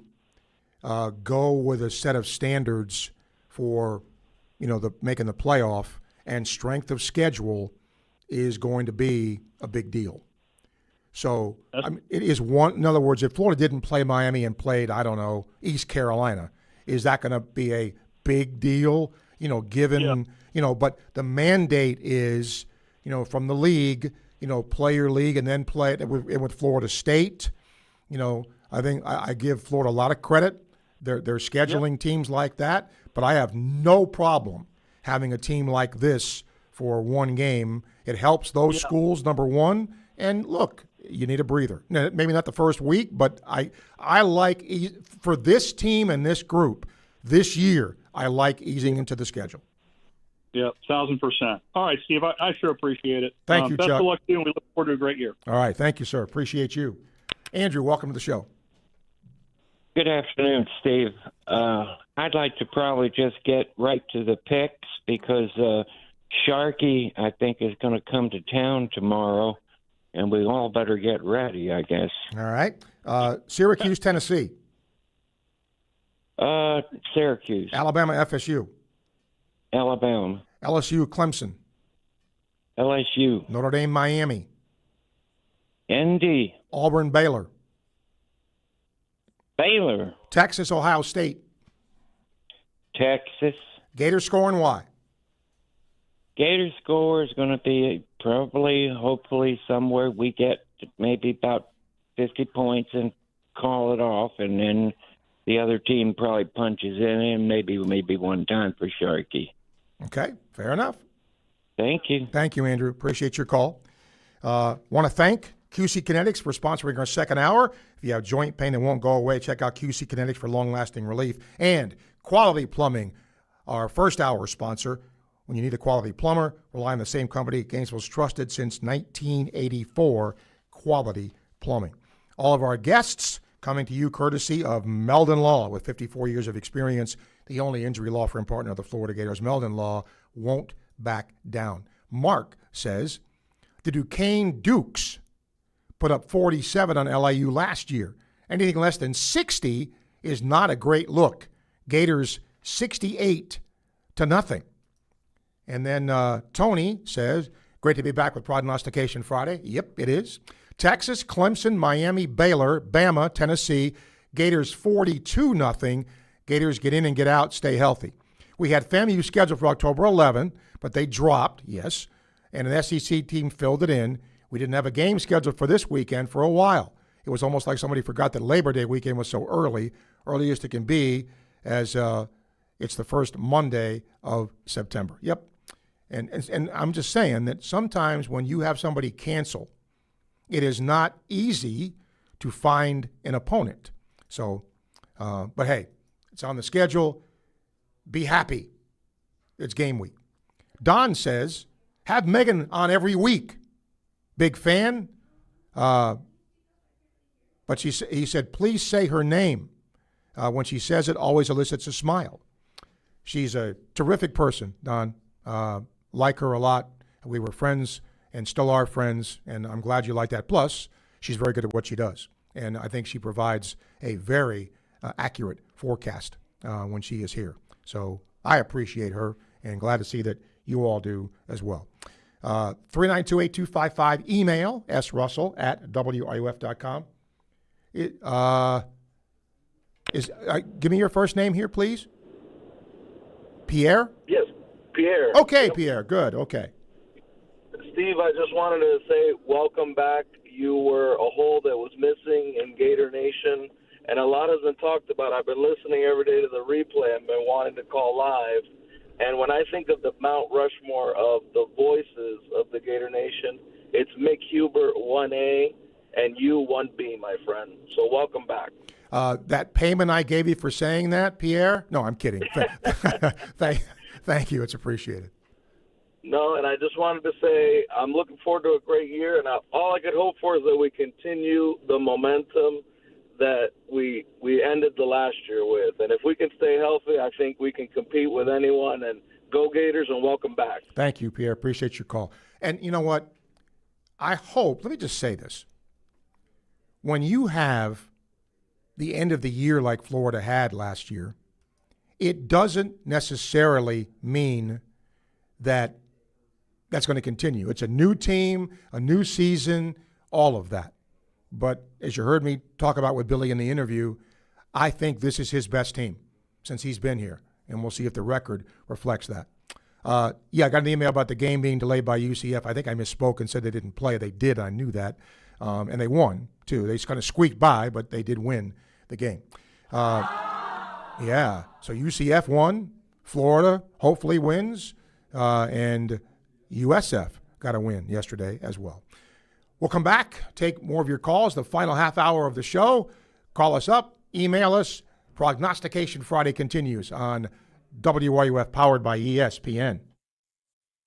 go with a set of standards for, making the playoff, and strength of schedule is going to be a big deal. So it is one. In other words, if Florida didn't play Miami and played, I don't know, East Carolina, is that going to be a big deal? Given but the mandate is. From the league, play your league and then play it with Florida State. I think I give Florida a lot of credit. They're scheduling teams like that, but I have no problem having a team like this for one game. It helps those schools, number one. And look, you need a breather. Maybe not the first week, but I like for this team and this group this year, I like easing into the schedule. Yeah, 1,000%. All right, Steve, I sure appreciate it. Thank you, Best Chuck. of luck to you, and we look forward to a great year. All right, thank you, sir. Appreciate you. Andrew, welcome to the show. Good afternoon, Steve. I'd like to probably just get right to the picks because Sharkey, I think, is going to come to town tomorrow, and we all better get ready, I guess. All right. Syracuse, Tennessee. Syracuse. Alabama, FSU. Alabama. LSU, Clemson. LSU. Notre Dame, Miami. ND. Auburn, Baylor. Baylor. Texas, Ohio State. Texas. Gators scoring why? Gator score is going to be probably, hopefully, somewhere we get maybe about 50 points and call it off, and then the other team probably punches in and maybe one time for Sharkey. Okay, fair enough. Thank you. Thank you, Andrew. Appreciate your call. Want to thank QC Kinetics for sponsoring our second hour. If you have joint pain that won't go away, check out QC Kinetics for long-lasting relief. And Quality Plumbing, our first hour sponsor. When you need a quality plumber, rely on the same company Gainesville's trusted since 1984, Quality Plumbing. All of our guests coming to you courtesy of Meldon Law. With 54 years of experience, the only injury law firm partner of the Florida Gators, Meldon Law won't back down. Mark says, the Duquesne Dukes put up 47 on LIU last year. Anything less than 60 is not a great look. Gators 68-0. And then Tony says, great to be back with Prognostication Friday. Yep, it is. Texas, Clemson, Miami, Baylor, Bama, Tennessee. Gators 42-0. Gators get in and get out, stay healthy. We had FAMU scheduled for October 11, but they dropped, yes, and an SEC team filled it in. We didn't have a game scheduled for this weekend for a while. It was almost like somebody forgot that Labor Day weekend was so early, earliest it can be, as it's the first Monday of September. Yep. And I'm just saying that sometimes when you have somebody cancel, it is not easy to find an opponent. So, but hey, it's on the schedule. Be happy. It's game week. Don says, have Megan on every week. Big fan. But he said, please say her name. When she says it, always elicits a smile. She's a terrific person, Don. Like her a lot. We were friends and still are friends, and I'm glad you like that. Plus, she's very good at what she does, and I think she provides a very accurate forecast when she is here. So I appreciate her and glad to see that you all do as well. 392-8255, email srussell@wruf.com. Give me your first name here, please. Pierre? Yes, Pierre. Okay, yep. Pierre. Good. Okay. Steve, I just wanted to say welcome back. You were a hole that was missing in Gator Nation, and a lot has been talked about. I've been listening every day to the replay. I've been wanting to call live. And when I think of the Mount Rushmore of the voices of the Gator Nation, it's Mick Hubert 1A and you 1B, my friend. So welcome back. That payment I gave you for saying that, Pierre? No, I'm kidding. Thank you. It's appreciated. No, and I just wanted to say I'm looking forward to a great year, and all I could hope for is that we continue the momentum that we ended the last year with. And if we can stay healthy, I think we can compete with anyone. And go Gators, and welcome back. Thank you, Pierre. Appreciate your call. And you know what? I hope, let me just say this. When you have the end of the year like Florida had last year, it doesn't necessarily mean that that's going to continue. It's a new team, a new season, all of that. But as you heard me talk about with Billy in the interview, I think this is his best team since he's been here, and we'll see if the record reflects that. I got an email about the game being delayed by UCF. I think I misspoke and said they didn't play. They did. I knew that. And they won, too. They just kind of squeaked by, but they did win the game. So UCF won. Florida hopefully wins. And USF got a win yesterday as well. We'll come back, take more of your calls, the final half hour of the show. Call us up, email us. Prognostication Friday continues on WRUF, powered by ESPN.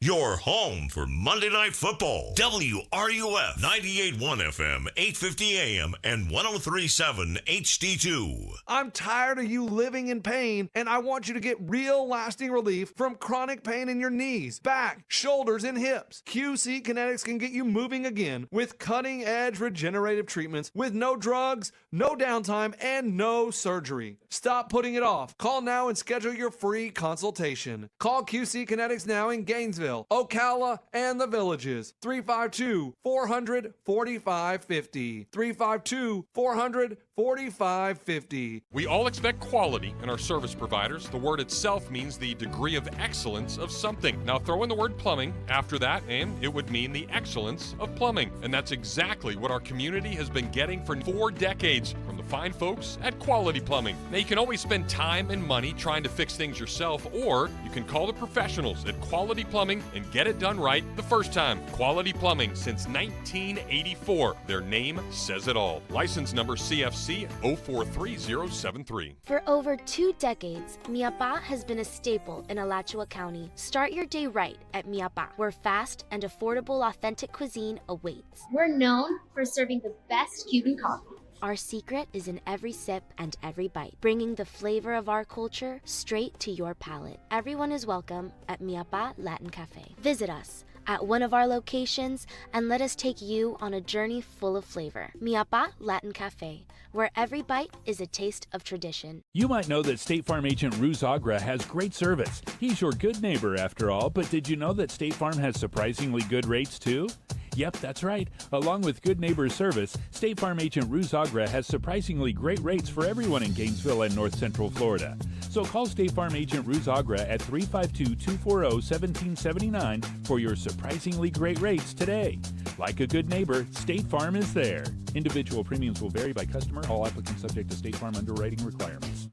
Your home for Monday Night Football. WRUF 98.1 FM, 850 AM, and 103.7 HD2. I'm tired of you living in pain, and I want you to get real lasting relief from chronic pain in your knees, back, shoulders, and hips. QC Kinetics can get you moving again with cutting-edge regenerative treatments with no drugs, no downtime, and no surgery. Stop putting it off. Call now and schedule your free consultation. Call QC Kinetics now in Gainesville, Ocala, and the Villages. 352-400-4550. 352-400-4550. 4550. We all expect quality in our service providers. The word itself means the degree of excellence of something. Now throw in the word plumbing after that, and it would mean the excellence of plumbing. And that's exactly what our community has been getting for 4 decades from the fine folks at Quality Plumbing. Now you can always spend time and money trying to fix things yourself, or you can call the professionals at Quality Plumbing and get it done right the first time. Quality Plumbing since 1984. Their name says it all. License number CFC 043073. For over 2 decades, Miapa has been a staple in Alachua County. Start your day right at Miapa, where fast and affordable authentic cuisine awaits. We're known for serving the best Cuban coffee. Our secret is in every sip and every bite, bringing the flavor of our culture straight to your palate. Everyone is welcome at Miapa Latin Cafe. Visit us at one of our locations and let us take you on a journey full of flavor. Miapa Latin Cafe, where every bite is a taste of tradition. You might know that State Farm agent Ruz Agra has great service. He's your good neighbor after all, but did you know that State Farm has surprisingly good rates too? Yep, that's right. Along with good neighbor service, State Farm agent Ruz Agra has surprisingly great rates for everyone in Gainesville and North Central Florida. So call State Farm agent Ruz Agra at 352-240-1779 for your surprisingly great rates today. Like a good neighbor, State Farm is there. Individual premiums will vary by customer. All applicants subject to State Farm underwriting requirements.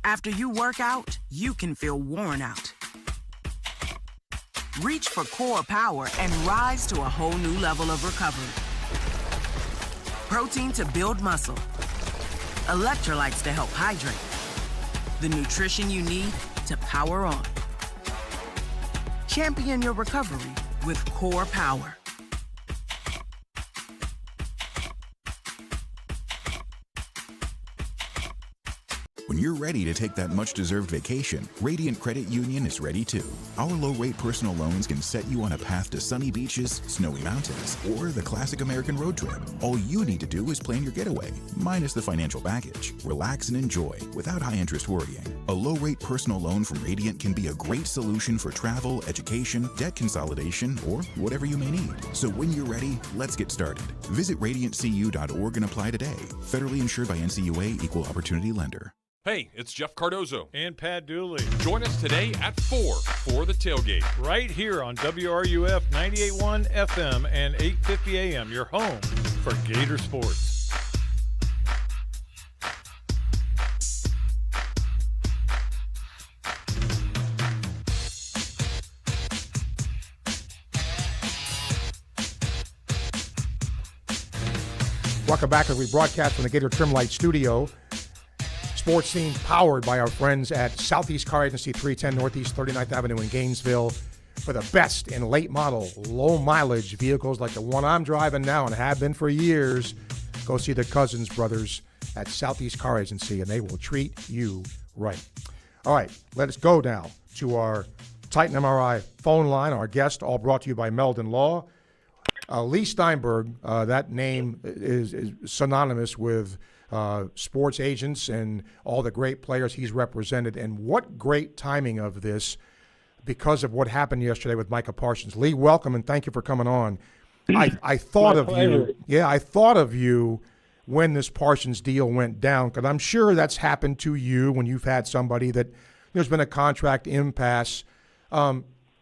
After you work out, you can feel worn out. Reach for Core Power and rise to a whole new level of recovery. Protein to build muscle. Electrolytes to help hydrate. The nutrition you need to power on. Champion your recovery with Core Power. When you're ready to take that much-deserved vacation, Radiant Credit Union is ready too. Our low-rate personal loans can set you on a path to sunny beaches, snowy mountains, or the classic American road trip. All you need to do is plan your getaway, minus the financial baggage. Relax and enjoy without high-interest worrying. A low-rate personal loan from Radiant can be a great solution for travel, education, debt consolidation, or whatever you may need. So when you're ready, let's get started. Visit radiantcu.org and apply today. Federally insured by NCUA, Equal Opportunity Lender. Hey, it's Jeff Cardozo. And Pat Dooley. Join us today at 4 for the tailgate. Right here on WRUF 98.1 FM and 850 AM, your home for Gator Sports. Welcome back as we broadcast from the Gator Trim Light Studio. Sports Scene powered by our friends at Southeast Car Agency, 310 Northeast 39th Avenue in Gainesville, for the best in late model, low mileage vehicles like the one I'm driving now and have been for years. Go see the Cousins brothers at Southeast Car Agency and they will treat you right. All right, let us go now to our Titan MRI phone line. Our guest, all brought to you by Meldon Law. Lee Steinberg, that name is synonymous with sports agents and all the great players he's represented. And what great timing of this because of what happened yesterday with Micah Parsons. Lee, welcome and thank you for coming on. I thought of you. Yeah, I thought of you when this Parsons deal went down, because I'm sure that's happened to you when you've had somebody that there's been a contract impasse.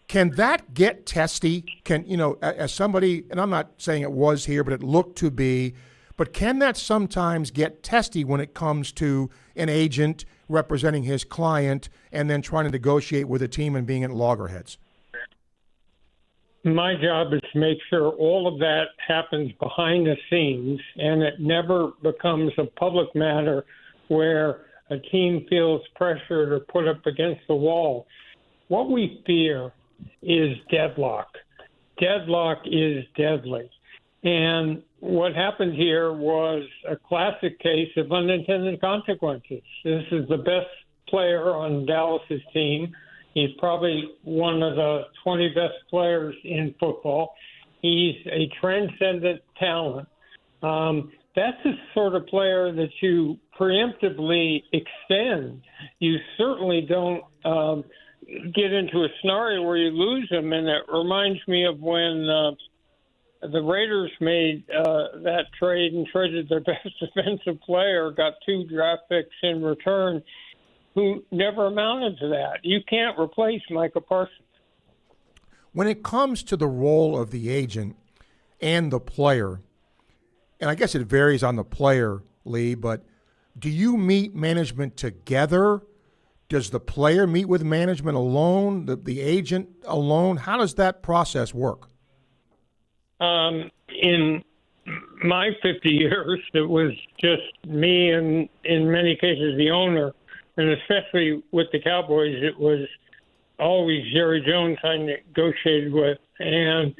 Can that get testy? Can, as somebody, and I'm not saying it was here, but it looked to be, but can that sometimes get testy when it comes to an agent representing his client and then trying to negotiate with a team and being at loggerheads? My job is to make sure all of that happens behind the scenes and it never becomes a public matter where a team feels pressured or put up against the wall. What we fear is deadlock. Deadlock is deadly. And what happened here was a classic case of unintended consequences. This is the best player on Dallas's team. He's probably one of the 20 best players in football. He's a transcendent talent. That's the sort of player that you preemptively extend. You certainly don't get into a scenario where you lose him. And it reminds me of when the Raiders made that trade and traded their best defensive player, got 2 draft picks in return, who never amounted to that. You can't replace Micah Parsons. When it comes to the role of the agent and the player, and I guess it varies on the player, Lee, but do you meet management together? Does the player meet with management alone, the agent alone? How does that process work? In my 50 years, it was just me and, in many cases, the owner. And especially with the Cowboys, it was always Jerry Jones I negotiated with. And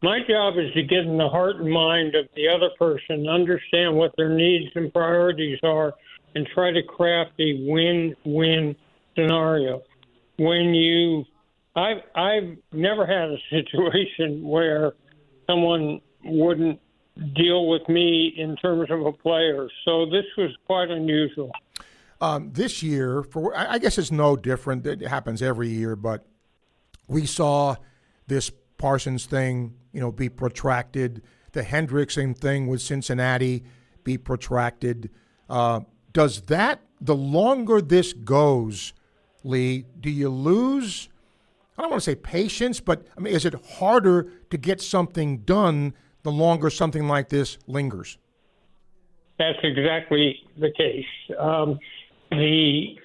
my job is to get in the heart and mind of the other person, understand what their needs and priorities are, and try to craft a win-win scenario. I've never had a situation where someone wouldn't deal with me in terms of a player. So this was quite unusual. This year, I guess it's no different. It happens every year, but we saw this Parsons thing, be protracted. The Hendrickson thing with Cincinnati be protracted. Does that, the longer this goes, Lee, do you lose, I don't want to say patience, but is it harder to get something done the longer something like this lingers? That's exactly the case. The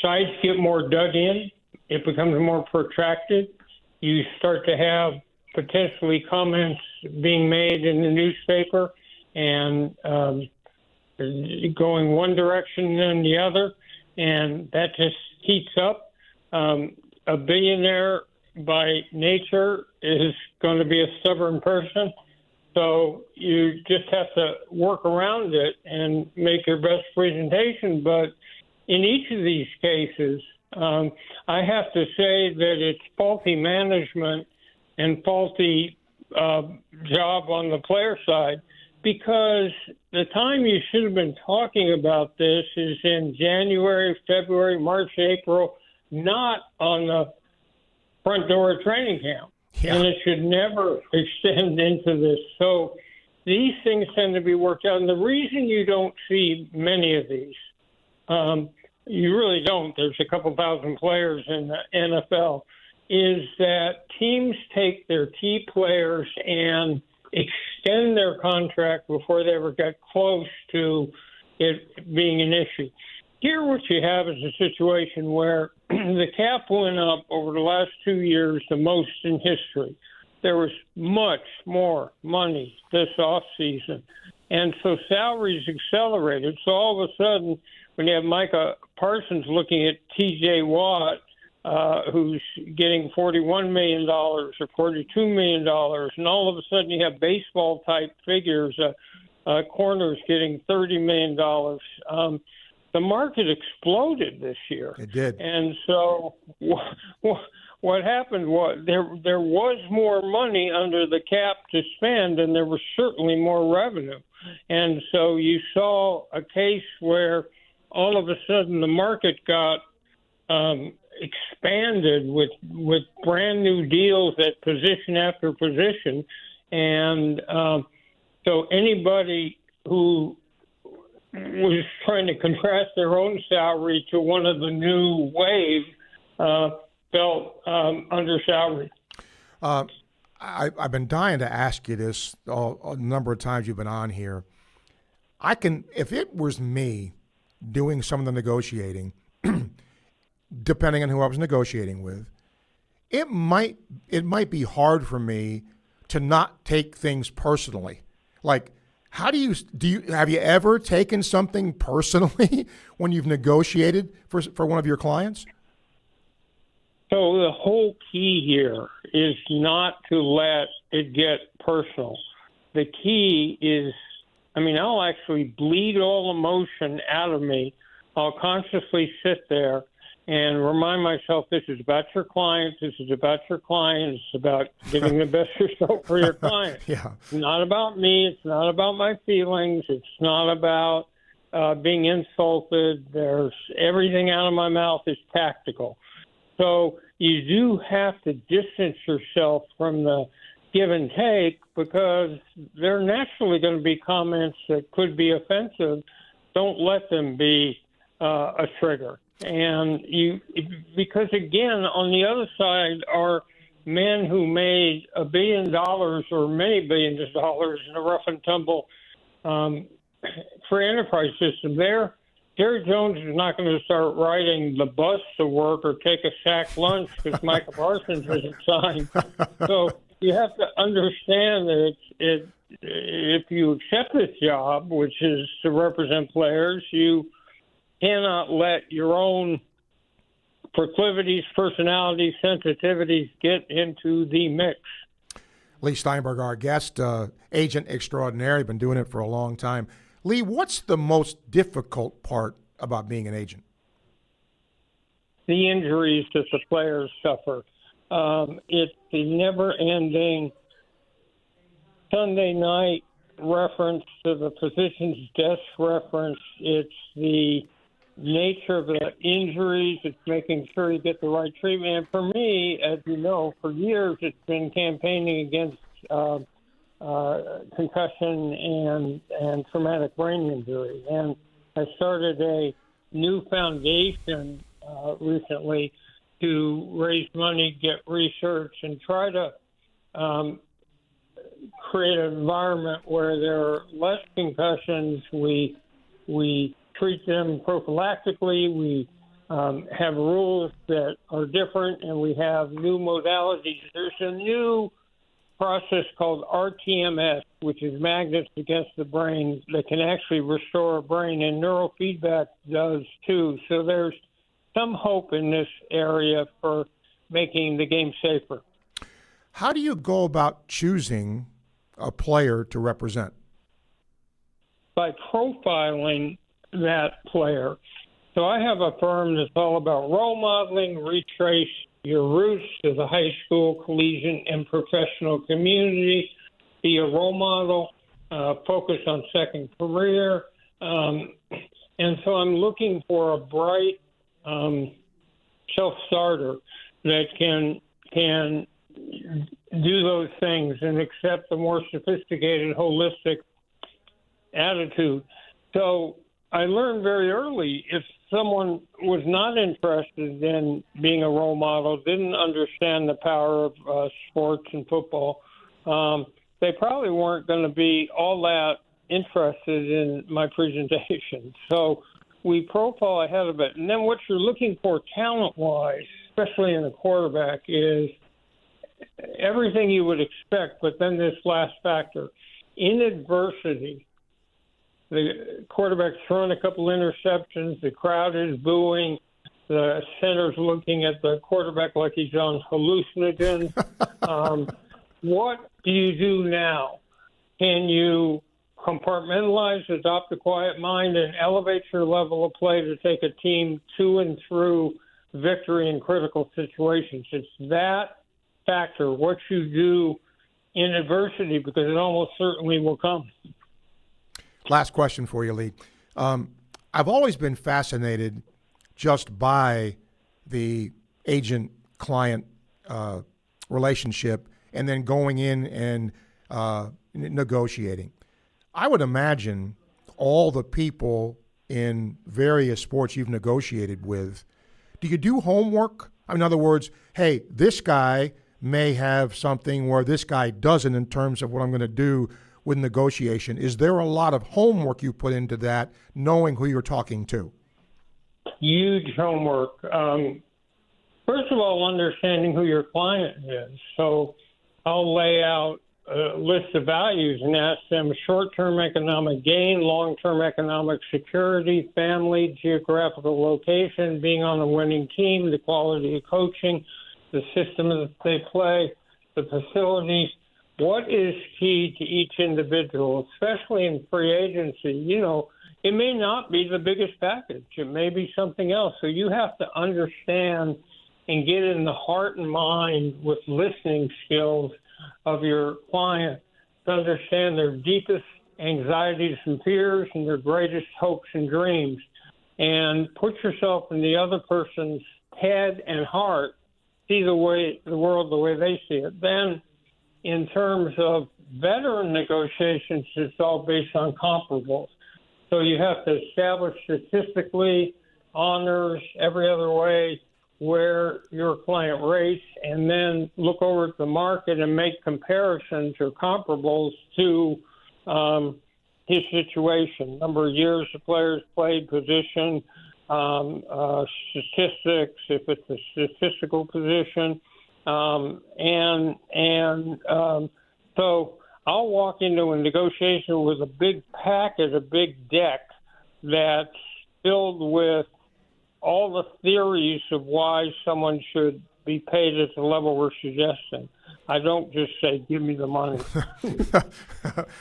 sides get more dug in. It becomes more protracted. You start to have potentially comments being made in the newspaper and going one direction then the other, and that just heats up. A billionaire by nature is going to be a stubborn person, so you just have to work around it and make your best presentation. But in each of these cases, I have to say that it's faulty management and faulty job on the player side, because the time you should have been talking about this is in January, February, March, April, not on the front door of training camp. Yeah. And it should never extend into this. So these things tend to be worked out. And the reason you don't see many of these, you really don't, there's a couple thousand players in the NFL, is that teams take their key players and extend their contract before they ever get close to it being an issue. Here what you have is a situation where the cap went up over the last 2 years the most in history. There was much more money this offseason. And so salaries accelerated. So all of a sudden, when you have Micah Parsons looking at T.J. Watt, who's getting $41 million or $42 million, and all of a sudden you have baseball-type figures, corners getting $30 million. The market exploded this year. It did. And so what happened was there was more money under the cap to spend, and there was certainly more revenue. And so you saw a case where all of a sudden the market got expanded with brand new deals at position after position. And so anybody who was trying to contrast their own salary to one of the new wave felt undersalaried. I've been dying to ask you this a number of times you've been on here. If it was me doing some of the negotiating, depending on who I was negotiating with, it might be hard for me to not take things personally. Like, how have you ever taken something personally when you've negotiated for one of your clients? So the whole key here is not to let it get personal. The key is, I'll actually bleed all emotion out of me. I'll consciously sit there and remind myself this is about your client. This is about your client. It's about getting the best result for your client. Yeah. It's not about me. It's not about my feelings. It's not about being insulted. There's everything out of my mouth is tactical. So you do have to distance yourself from the give and take because there are naturally going to be comments that could be offensive. Don't let them be a trigger. And because again, on the other side are men who made $1 billion or many billions of dollars in a rough and tumble free enterprise system. Jerry Jones is not going to start riding the bus to work or take a sack lunch because Micah Parsons isn't signed. So you have to understand that if you accept this job, which is to represent players, you cannot let your own proclivities, personalities, sensitivities get into the mix. Lee Steinberg, our guest, agent extraordinaire, been doing it for a long time. Lee, what's the most difficult part about being an agent? The injuries that the players suffer. It's the never-ending Sunday night reference to the physician's desk reference. It's the nature of the injuries. It's making sure you get the right treatment. And for me, as you know, for years it's been campaigning against concussion and traumatic brain injury. And I started a new foundation recently to raise money, get research, and try to create an environment where there are less concussions. We treat them prophylactically. We have rules that are different, and we have new modalities. There's a new process called RTMS, which is magnets against the brain that can actually restore a brain, and neurofeedback does too. So there's some hope in this area for making the game safer. How do you go about choosing a player to represent? By profiling that player. So I have a firm that's all about role modeling, retrace your roots to the high school, collegiate, and professional community, be a role model, focus on second career. And so I'm looking for a bright self-starter that can do those things and accept the more sophisticated, holistic attitude. So I learned very early if someone was not interested in being a role model, didn't understand the power of sports and football, they probably weren't going to be all that interested in my presentation. So we profile ahead of it. And then what you're looking for talent-wise, especially in a quarterback, is everything you would expect, but then this last factor. In adversity, the quarterback's throwing a couple interceptions, the crowd is booing, the center's looking at the quarterback like he's on hallucinogens. What do you do now? Can you compartmentalize, adopt a quiet mind, and elevate your level of play to take a team to and through victory in critical situations? It's that factor, what you do in adversity, because it almost certainly will come. Last question for you, Lee. I've always been fascinated just by the agent-client relationship and then going in and negotiating. I would imagine all the people in various sports you've negotiated with, do you do homework? In other words, hey, this guy may have something where this guy doesn't in terms of what I'm going to do with negotiation. Is there a lot of homework you put into that, knowing who you're talking to? Huge homework. First of all, understanding who your client is. So I'll lay out a list of values and ask them short-term economic gain, long-term economic security, family, geographical location, being on a winning team, the quality of coaching, the system that they play, the facilities. What is key to each individual, especially in free agency? You know, it may not be the biggest package. It may be something else. So you have to understand and get in the heart and mind with listening skills of your client to understand their deepest anxieties and fears and their greatest hopes and dreams, and put yourself in the other person's head and heart, see the world the way they see it. Then in terms of veteran negotiations, it's all based on comparables. So you have to establish statistically, honors, every other way, where your client rates, and then look over at the market and make comparisons or comparables to his situation, number of years the player's played, position, statistics, if it's a statistical position. So I'll walk into a negotiation with a big packet, a big deck that's filled with all the theories of why someone should be paid at the level we're suggesting. I don't just say, give me the money.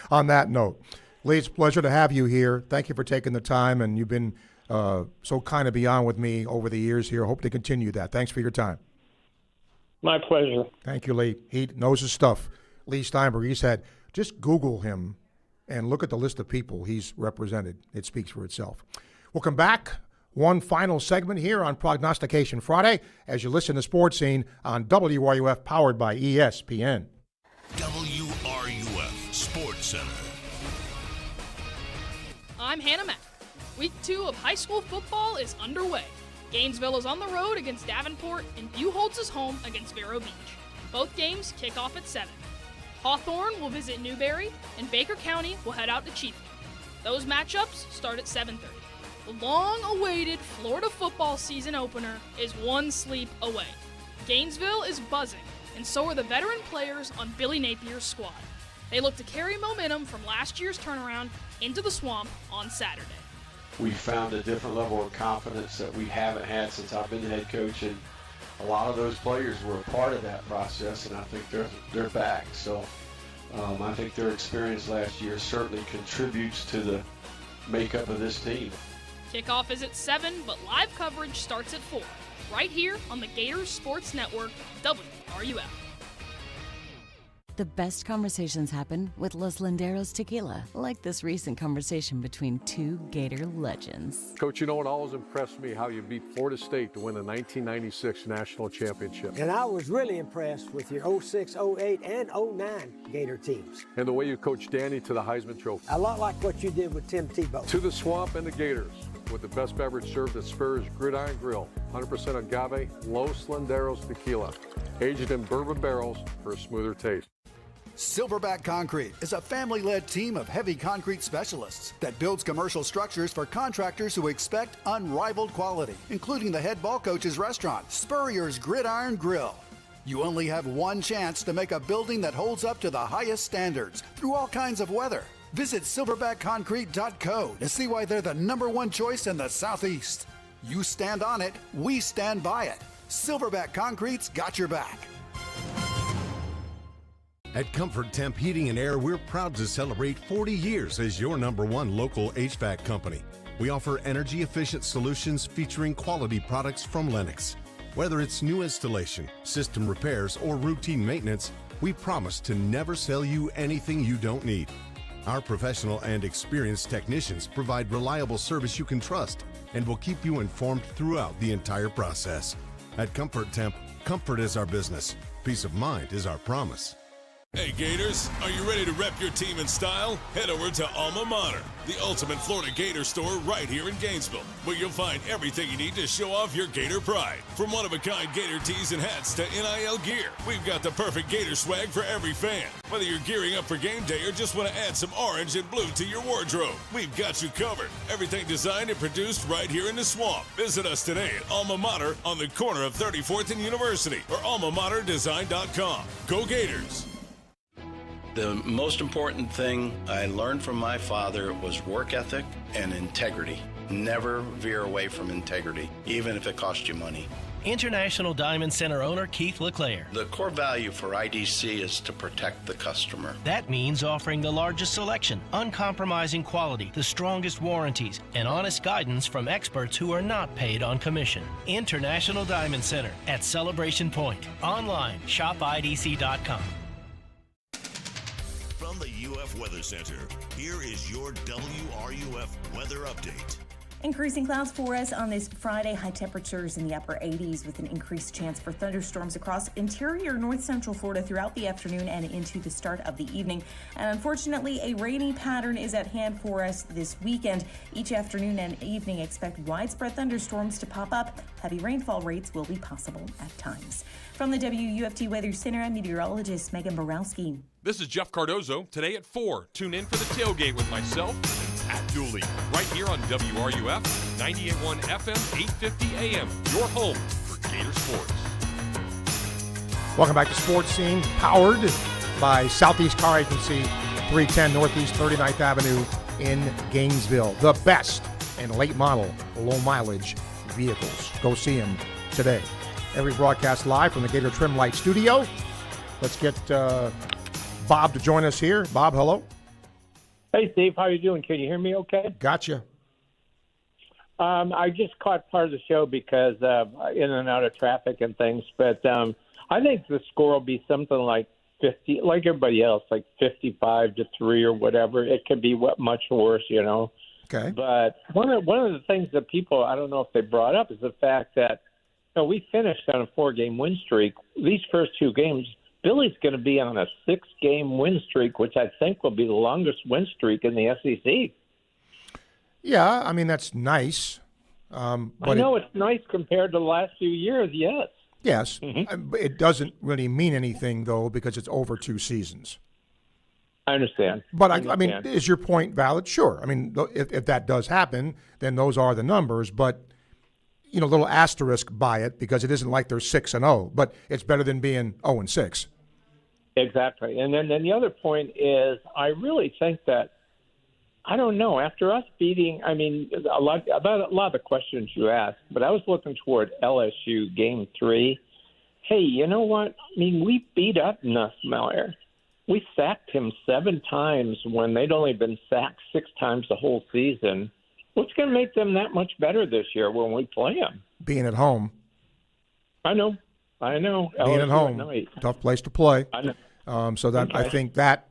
On that note, Lee, it's a pleasure to have you here. Thank you for taking the time, and you've been so kind of beyond with me over the years here. Hope to continue that. Thanks for your time. My pleasure. Thank you, Lee. He knows his stuff. Lee Steinberg, he said, just Google him and look at the list of people he's represented. It speaks for itself. We'll come back. One final segment here on Prognostication Friday as you listen to Sports Scene on WRUF, powered by ESPN. WRUF Sports Center. I'm Hannah Mack. Week 2 of high school football is underway. Gainesville is on the road against Davenport, and Buchholz is home against Vero Beach. Both games kick off at 7. Hawthorne will visit Newberry, and Baker County will head out to Chieftain. Those matchups start at 7:30. The long-awaited Florida football season opener is one sleep away. Gainesville is buzzing, and so are the veteran players on Billy Napier's squad. They look to carry momentum from last year's turnaround into the Swamp on Saturday. We found a different level of confidence that we haven't had since I've been the head coach, and a lot of those players were a part of that process, and I think they're back. So I think their experience last year certainly contributes to the makeup of this team. Kickoff is at 7, but live coverage starts at 4, right here on the Gators Sports Network, WRUF. The best conversations happen with Los Landeros tequila, like this recent conversation between two Gator legends. Coach, you know what always impressed me, how you beat Florida State to win the 1996 national championship. And I was really impressed with your 06, 08, and 09 Gator teams. And the way you coached Danny to the Heisman Trophy. A lot like what you did with Tim Tebow. To the Swamp and the Gators, with the best beverage served at Spurrier's Gridiron Grill. 100% agave Los Landeros tequila, aged in bourbon barrels for a smoother taste. Silverback Concrete is a family-led team of heavy concrete specialists that builds commercial structures for contractors who expect unrivaled quality, including the head ball coach's restaurant, Spurrier's Gridiron Grill. You only have one chance to make a building that holds up to the highest standards through all kinds of weather. Visit silverbackconcrete.co to see why they're the #1 choice in the Southeast. You stand on it, we stand by it. Silverback Concrete's got your back. At Comfort Temp Heating and Air, we're proud to celebrate 40 years as your #1 local HVAC company. We offer energy-efficient solutions featuring quality products from Lennox. Whether it's new installation, system repairs, or routine maintenance, we promise to never sell you anything you don't need. Our professional and experienced technicians provide reliable service you can trust and will keep you informed throughout the entire process. At Comfort Temp, comfort is our business. Peace of mind is our promise. Hey Gators, are you ready to rep your team in style? Head over to Alma Mater, the ultimate Florida Gator store right here in Gainesville, where you'll find everything you need to show off your Gator pride. From one-of-a-kind Gator tees and hats to NIL gear, we've got the perfect Gator swag for every fan. Whether you're gearing up for game day or just want to add some orange and blue to your wardrobe, we've got you covered. Everything designed and produced right here in the Swamp. Visit us today at Alma Mater on the corner of 34th and University or almamaterdesign.com. Go Gators! The most important thing I learned from my father was work ethic and integrity. Never veer away from integrity, even if it costs you money. International Diamond Center owner Keith LeClaire. The core value for IDC is to protect the customer. That means offering the largest selection, uncompromising quality, the strongest warranties, and honest guidance from experts who are not paid on commission. International Diamond Center at Celebration Point. Online, shopidc.com. From the UF Weather Center, here is your WRUF weather update. Increasing clouds for us on this Friday. High temperatures in the upper 80s with an increased chance for thunderstorms across interior north central Florida throughout the afternoon and into the start of the evening. And unfortunately, a rainy pattern is at hand for us this weekend. Each afternoon and evening, expect widespread thunderstorms to pop up. Heavy rainfall rates will be possible at times. From the WUFT Weather Center, I'm meteorologist Megan Borowski. This is Jeff Cardozo. Today at 4, tune in for the tailgate with myself and Pat Dooley, right here on WRUF 98.1 FM, 850 AM, your home for Gator Sports. Welcome back to Sports Scene, powered by Southeast Car Agency, 310 Northeast 39th Avenue in Gainesville. The best in late model, low mileage vehicles. Go see them today. Every broadcast live from the Gator Trim Light Studio. Let's get Bob to join us here. Bob, hello. Hey, Steve. How you doing? Can you hear me okay? Gotcha. I just caught part of the show because in and out of traffic and things. But I think the score will be something like 50, like everybody else, like 55-3 or whatever. It could be much worse, you know. Okay. But one of the things that people, I don't know if they brought up, is the fact that we finished on a 4-game win streak. These first 2 games, Billy's going to be on a 6-game win streak, which I think will be the longest win streak in the SEC. Yeah, I mean, that's nice. But I know it's nice compared to the last few years, yes. Yes. It doesn't really mean anything, though, because it's over 2 seasons. I understand. But, I mean, is your point valid? Sure. I mean, if that does happen, then those are the numbers. But, little asterisk by it because it isn't like they're 6-0, but it's better than being 0-6. Exactly. And then the other point is I really think that, I don't know, after us beating, I mean, a lot of the questions you asked, but I was looking toward LSU Game 3. Hey, you know what? I mean, we beat up Nussmeier. We sacked him 7 times when they'd only been sacked 6 times the whole season. What's going to make them that much better this year when we play them? Being at home. I know. Being LSU at home, tough place to play. I know. So that I think that,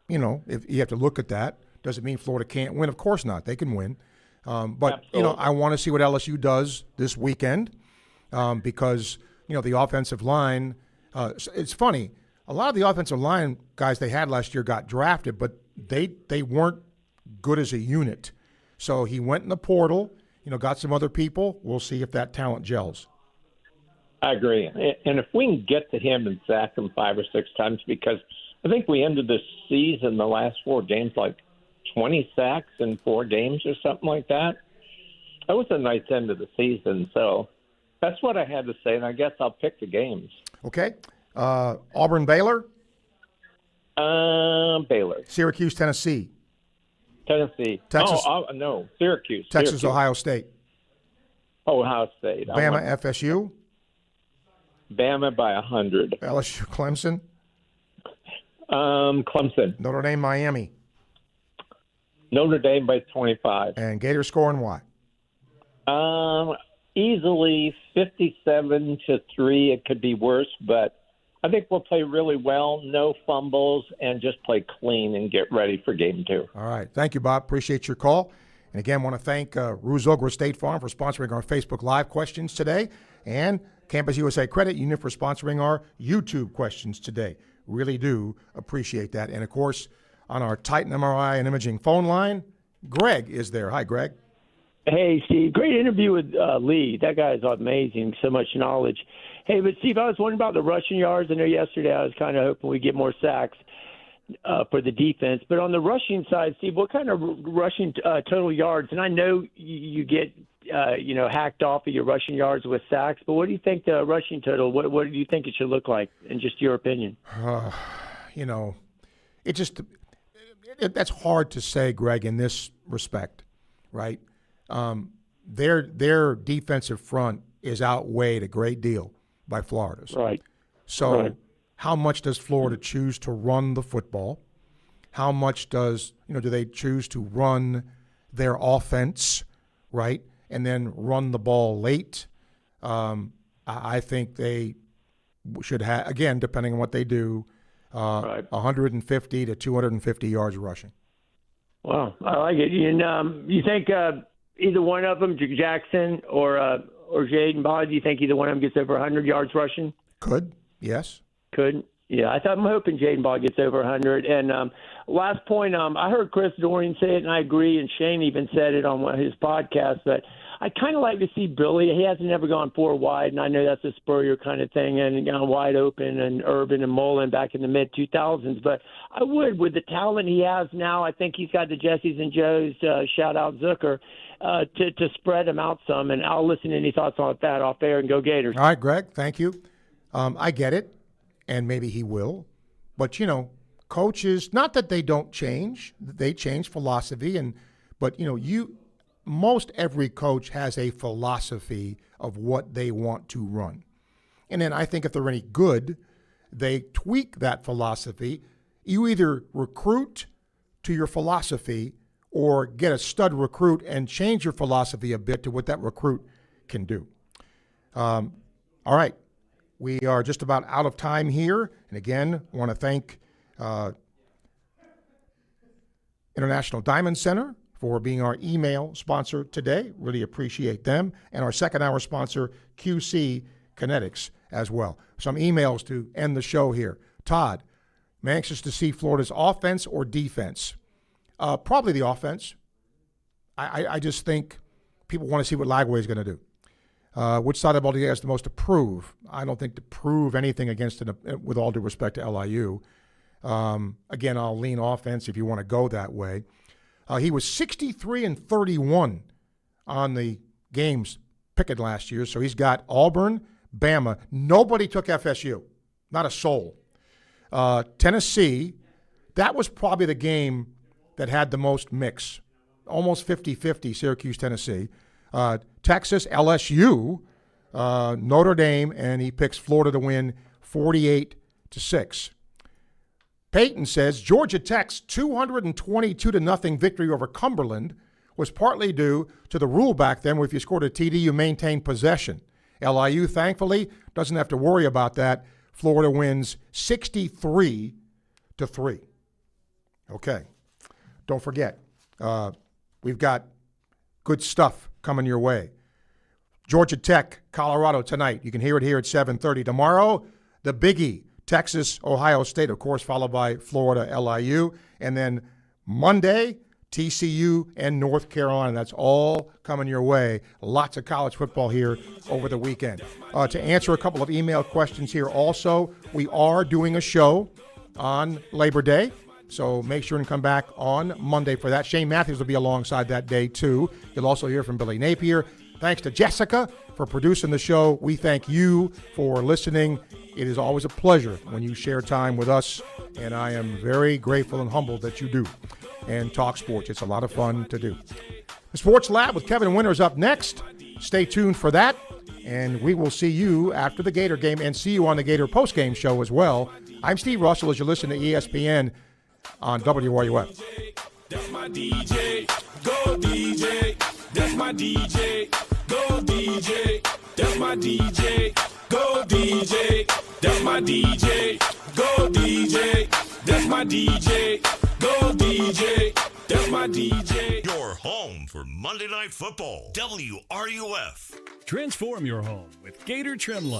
if you have to look at that, doesn't mean Florida can't win. Of course not. They can win. But, I want to see what LSU does this weekend because, the offensive line, it's funny. A lot of the offensive line guys they had last year got drafted, but they weren't good as a unit. So he went in the portal, got some other people. We'll see if that talent gels. I agree. And if we can get to him and sack him 5 or 6 times, because I think we ended the season, the last 4 games, like 20 sacks in 4 games or something like that. That was a nice end of the season. So that's what I had to say, and I guess I'll pick the games. Okay. Auburn, Baylor? Baylor. Syracuse, Tennessee? Tennessee. Texas. No, Syracuse. Texas, Ohio State. Ohio State. Bama, FSU? Bama by 100. LSU, Clemson? Clemson. Notre Dame, Miami? Notre Dame by 25. And Gator scoring what? Easily 57-3. It could be worse, but I think we'll play really well, no fumbles, and just play clean and get ready for Game 2. All right. Thank you, Bob. Appreciate your call. And again, want to thank Ruzogra State Farm for sponsoring our Facebook Live questions today, and Campus USA Credit Union for sponsoring our YouTube questions today. Really do appreciate that. And, of course, on our Titan MRI and Imaging phone line, Greg is there. Hi, Greg. Hey, Steve. Great interview with Lee. That guy is amazing. So much knowledge. Hey, but Steve, I was wondering about the rushing yards. I know yesterday I was kind of hoping we'd get more sacks for the defense. But on the rushing side, Steve, what kind of rushing total yards? And I know you get, hacked off of your rushing yards with sacks, but what do you think the rushing total, what do you think it should look like, in just your opinion? That's hard to say, Greg, in this respect, right? Their defensive front is outweighed a great deal by Florida's. Right. So how much does Florida choose to run the football? How much do they choose to run their offense, right, and then run the ball late? I think they should have, again, depending on what they do, 150 to 250 yards rushing. Wow, I like it. And you think either one of them, Jackson or Jaden Ball, do you think either one of them gets over 100 yards rushing? Could, yes. Could. Yeah, I'm hoping Jaden Ball gets over 100. And last point, I heard Chris Dorian say it, and I agree, and Shane even said it on one of his podcasts, but I kind of like to see Billy. He hasn't ever gone 4 wide, and I know that's a Spurrier kind of thing, and gone wide open, and Urban and Mullen back in the mid-2000s. But I would, with the talent he has now, I think he's got the Jessies and Joes, shout out Zucker, to spread him out some. And I'll listen to any thoughts on that off air, and go Gators. All right, Greg, thank you. I get it, and maybe he will. But, coaches, not that they don't change. They change philosophy, but most every coach has a philosophy of what they want to run. And then I think if they're any good, they tweak that philosophy. You either recruit to your philosophy or get a stud recruit and change your philosophy a bit to what that recruit can do. All right. We are just about out of time here. And again, I want to thank International Diamond Center for being our email sponsor today. Really appreciate them. And our second hour sponsor, QC Kinetics, as well. Some emails to end the show here. Todd, I'm anxious to see Florida's offense or defense. Probably the offense. I just think people want to see what Lagway is going to do. Which side of the ball do you has the most to prove? I don't think to prove anything against it, with all due respect to LIU. Again, I'll lean offense if you want to go that way. He was 63-31 on the games picked last year, so he's got Auburn, Bama. Nobody took FSU, not a soul. Tennessee, that was probably the game that had the most mix, almost 50-50, Syracuse, Tennessee. Texas, LSU, Notre Dame, and he picks Florida to win 48-6. Peyton says Georgia Tech's 222-0 victory over Cumberland was partly due to the rule back then where if you scored a TD, you maintained possession. LIU, thankfully, doesn't have to worry about that. Florida wins 63-3. Okay. Don't forget, we've got good stuff coming your way. Georgia Tech, Colorado tonight. You can hear it here at 7:30. Tomorrow, the biggie, Texas, Ohio State, of course, followed by Florida, LIU. And then Monday, TCU and North Carolina. That's all coming your way. Lots of college football here over the weekend. To answer a couple of email questions here also, we are doing a show on Labor Day. So make sure and come back on Monday for that. Shane Matthews will be alongside that day, too. You'll also hear from Billy Napier. Thanks to Jessica for producing the show. We thank you for listening. It is always a pleasure when you share time with us, and I am very grateful and humbled that you do. And talk sports. It's a lot of fun to do. The Sports Lab with Kevin Winters up next. Stay tuned for that, and we will see you after the Gator game and see you on the Gator postgame show as well. I'm Steve Russell as you listen to ESPN on WRUF. That's my DJ. Go DJ. That's my DJ. Go DJ. That's my DJ. Go DJ. That's my DJ. Go DJ. That's my DJ. Go DJ. That's my DJ. Your home for Monday Night Football. WRUF. Transform your home with Gator Trim Light.